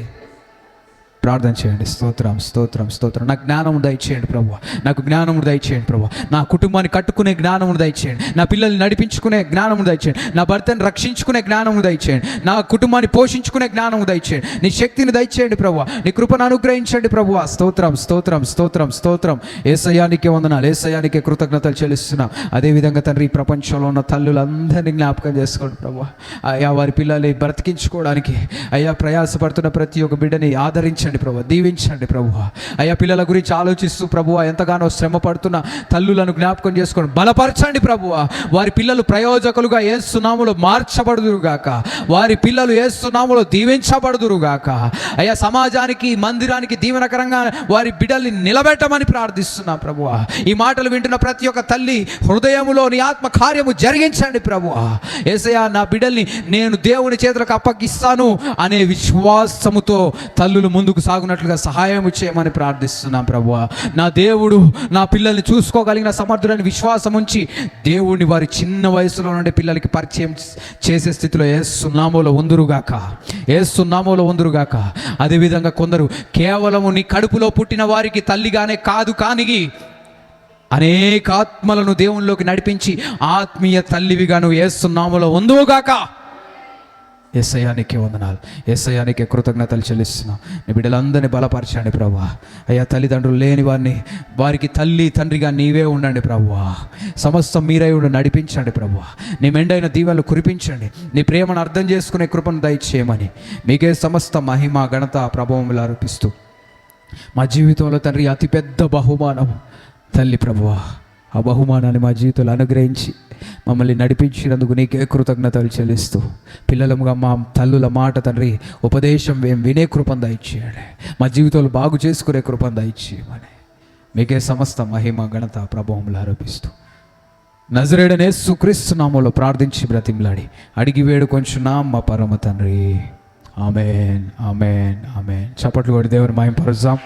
ప్రార్థన చేయండి. స్తోత్రం స్తోత్రం స్తోత్రం. నాకు జ్ఞానము దయచేయండి ప్రభువా, నాకు జ్ఞానము దయచేయండి ప్రభువా. నా కుటుంబాన్ని కట్టుకునే జ్ఞానము దయచేయండి, నా పిల్లల్ని నడిపించుకునే జ్ఞానము దయచేయండి, నా భర్తను రక్షించుకునే జ్ఞానము దయచేయండి, నా కుటుంబాన్ని పోషించుకునే జ్ఞానము దయచేయండి. నీ శక్తిని దయచేయండి ప్రభువా, నీ కృపను అనుగ్రహించండి ప్రభువా. స్తోత్రం స్తోత్రం స్తోత్రం స్తోత్రం. యేసయ్యానికే వందనాలు, యేసయ్యానికే కృతజ్ఞతలు చెల్లిస్తున్నాం. అదేవిధంగా తండ్రి ఈ ప్రపంచంలో ఉన్న తల్లులందరినీ జ్ఞాపకం చేసుకోండి ప్రభువా. అయ్యా వారి పిల్లల్ని బ్రతికించుకోవడానికి అయ్యా ప్రయాసపడుతున్న ప్రతి ఒక్క బిడ్డని ఆదరించండి ప్రభువా, దీవించండి ప్రభువా. అయ్యా పిల్లల గురించి ఆలోచిస్తూ ప్రభువా ఎంతగానో శ్రమ పడుతున్న తల్లులను జ్ఞాపకం చేసుకొని బలపరచండి ప్రభువా. వారి పిల్లలు ప్రయోజకులుగా యేసు నామములో మార్చబడుదురుగాక, వారి పిల్లలు యేసు నామములో దీవించబడుదురుగాక. అయ్యా సమాజానికి మందిరానికి దీవెనకరంగా వారి బిడ్డల్ని నిలబెట్టమని ప్రార్థిస్తున్నా ప్రభువా. ఈ మాటలు వింటున్న ప్రతి ఒక్క తల్లి హృదయములో నీ ఆత్మ కార్యము జరిగించండి ప్రభువా. యేసయ్యా నా బిడ్డల్ని నేను దేవుని చేతులకు అప్పగిస్తాను అనే విశ్వాసముతో తల్లులు ముందుకు సాగునట్లుగా సహాయం చేయమని ప్రార్థిస్తున్నాం ప్రభువా. నా దేవుడు నా పిల్లల్ని చూసుకోగలిగిన సమర్థుడని విశ్వాసం ఉంచి దేవుడిని వారి చిన్న వయసులో నుండి పిల్లలకి పరిచయం చేసే స్థితిలో యేసు నామములో ఉందురుగాక, యేసు నామములో ఉందురుగాక. అదేవిధంగా కొందరు కేవలము నీ కడుపులో పుట్టిన వారికి తల్లిగానే కాదు కానీ అనేక ఆత్మలను దేవునిలోకి నడిపించి ఆత్మీయ తల్లివిగాను యేసు నామములో ఉందువుగాక. యేసయ్యానికే వందనాలు, యేసయ్యానికే కృతజ్ఞతలు చెల్లిస్తున్నాం. నీ బిడ్డలందరినీ బలపరచండి ప్రభువా. అయ్యా తల్లిదండ్రులు లేని వారిని వారికి తల్లి తండ్రిగా నీవే ఉండండి ప్రభువా. సమస్తం మీరై ఉండి నడిపించండి ప్రభువా. నీ మెండైన దీవెనలు కురిపించండి. నీ ప్రేమను అర్థం చేసుకునే కృపను దయచేయమని మీకే సమస్త మహిమ ఘనత ప్రభావములు అర్పిస్తూ మా జీవితంలో తండ్రి అతిపెద్ద బహుమానం తల్లి ప్రభువా. ఆ బహుమానాన్ని మా జీవితంలో అనుగ్రహించి మమ్మల్ని నడిపించినందుకు నీకే కృతజ్ఞతలు చెల్లిస్తూ పిల్లలముగా మా తల్లుల మాట తండ్రి ఉపదేశం వినే కృపను దయచేయండి. మా జీవితంలో బాగు చేసుకునే కృపను దయచేయమని మీకే సమస్త మహిమ ఘనత ప్రభావములు ఆరోపిస్తూ నజరేయుడైన యేసుక్రీస్తు నామములో ప్రార్థించి బ్రతిమలాడి అడిగి వేడుకొంచున్నాం మా పరమ తండ్రి. ఆమేన్ ఆమేన్ ఆమేన్. చప్పట్లు కొట్టి దేవుని మహిమపరుద్దాం.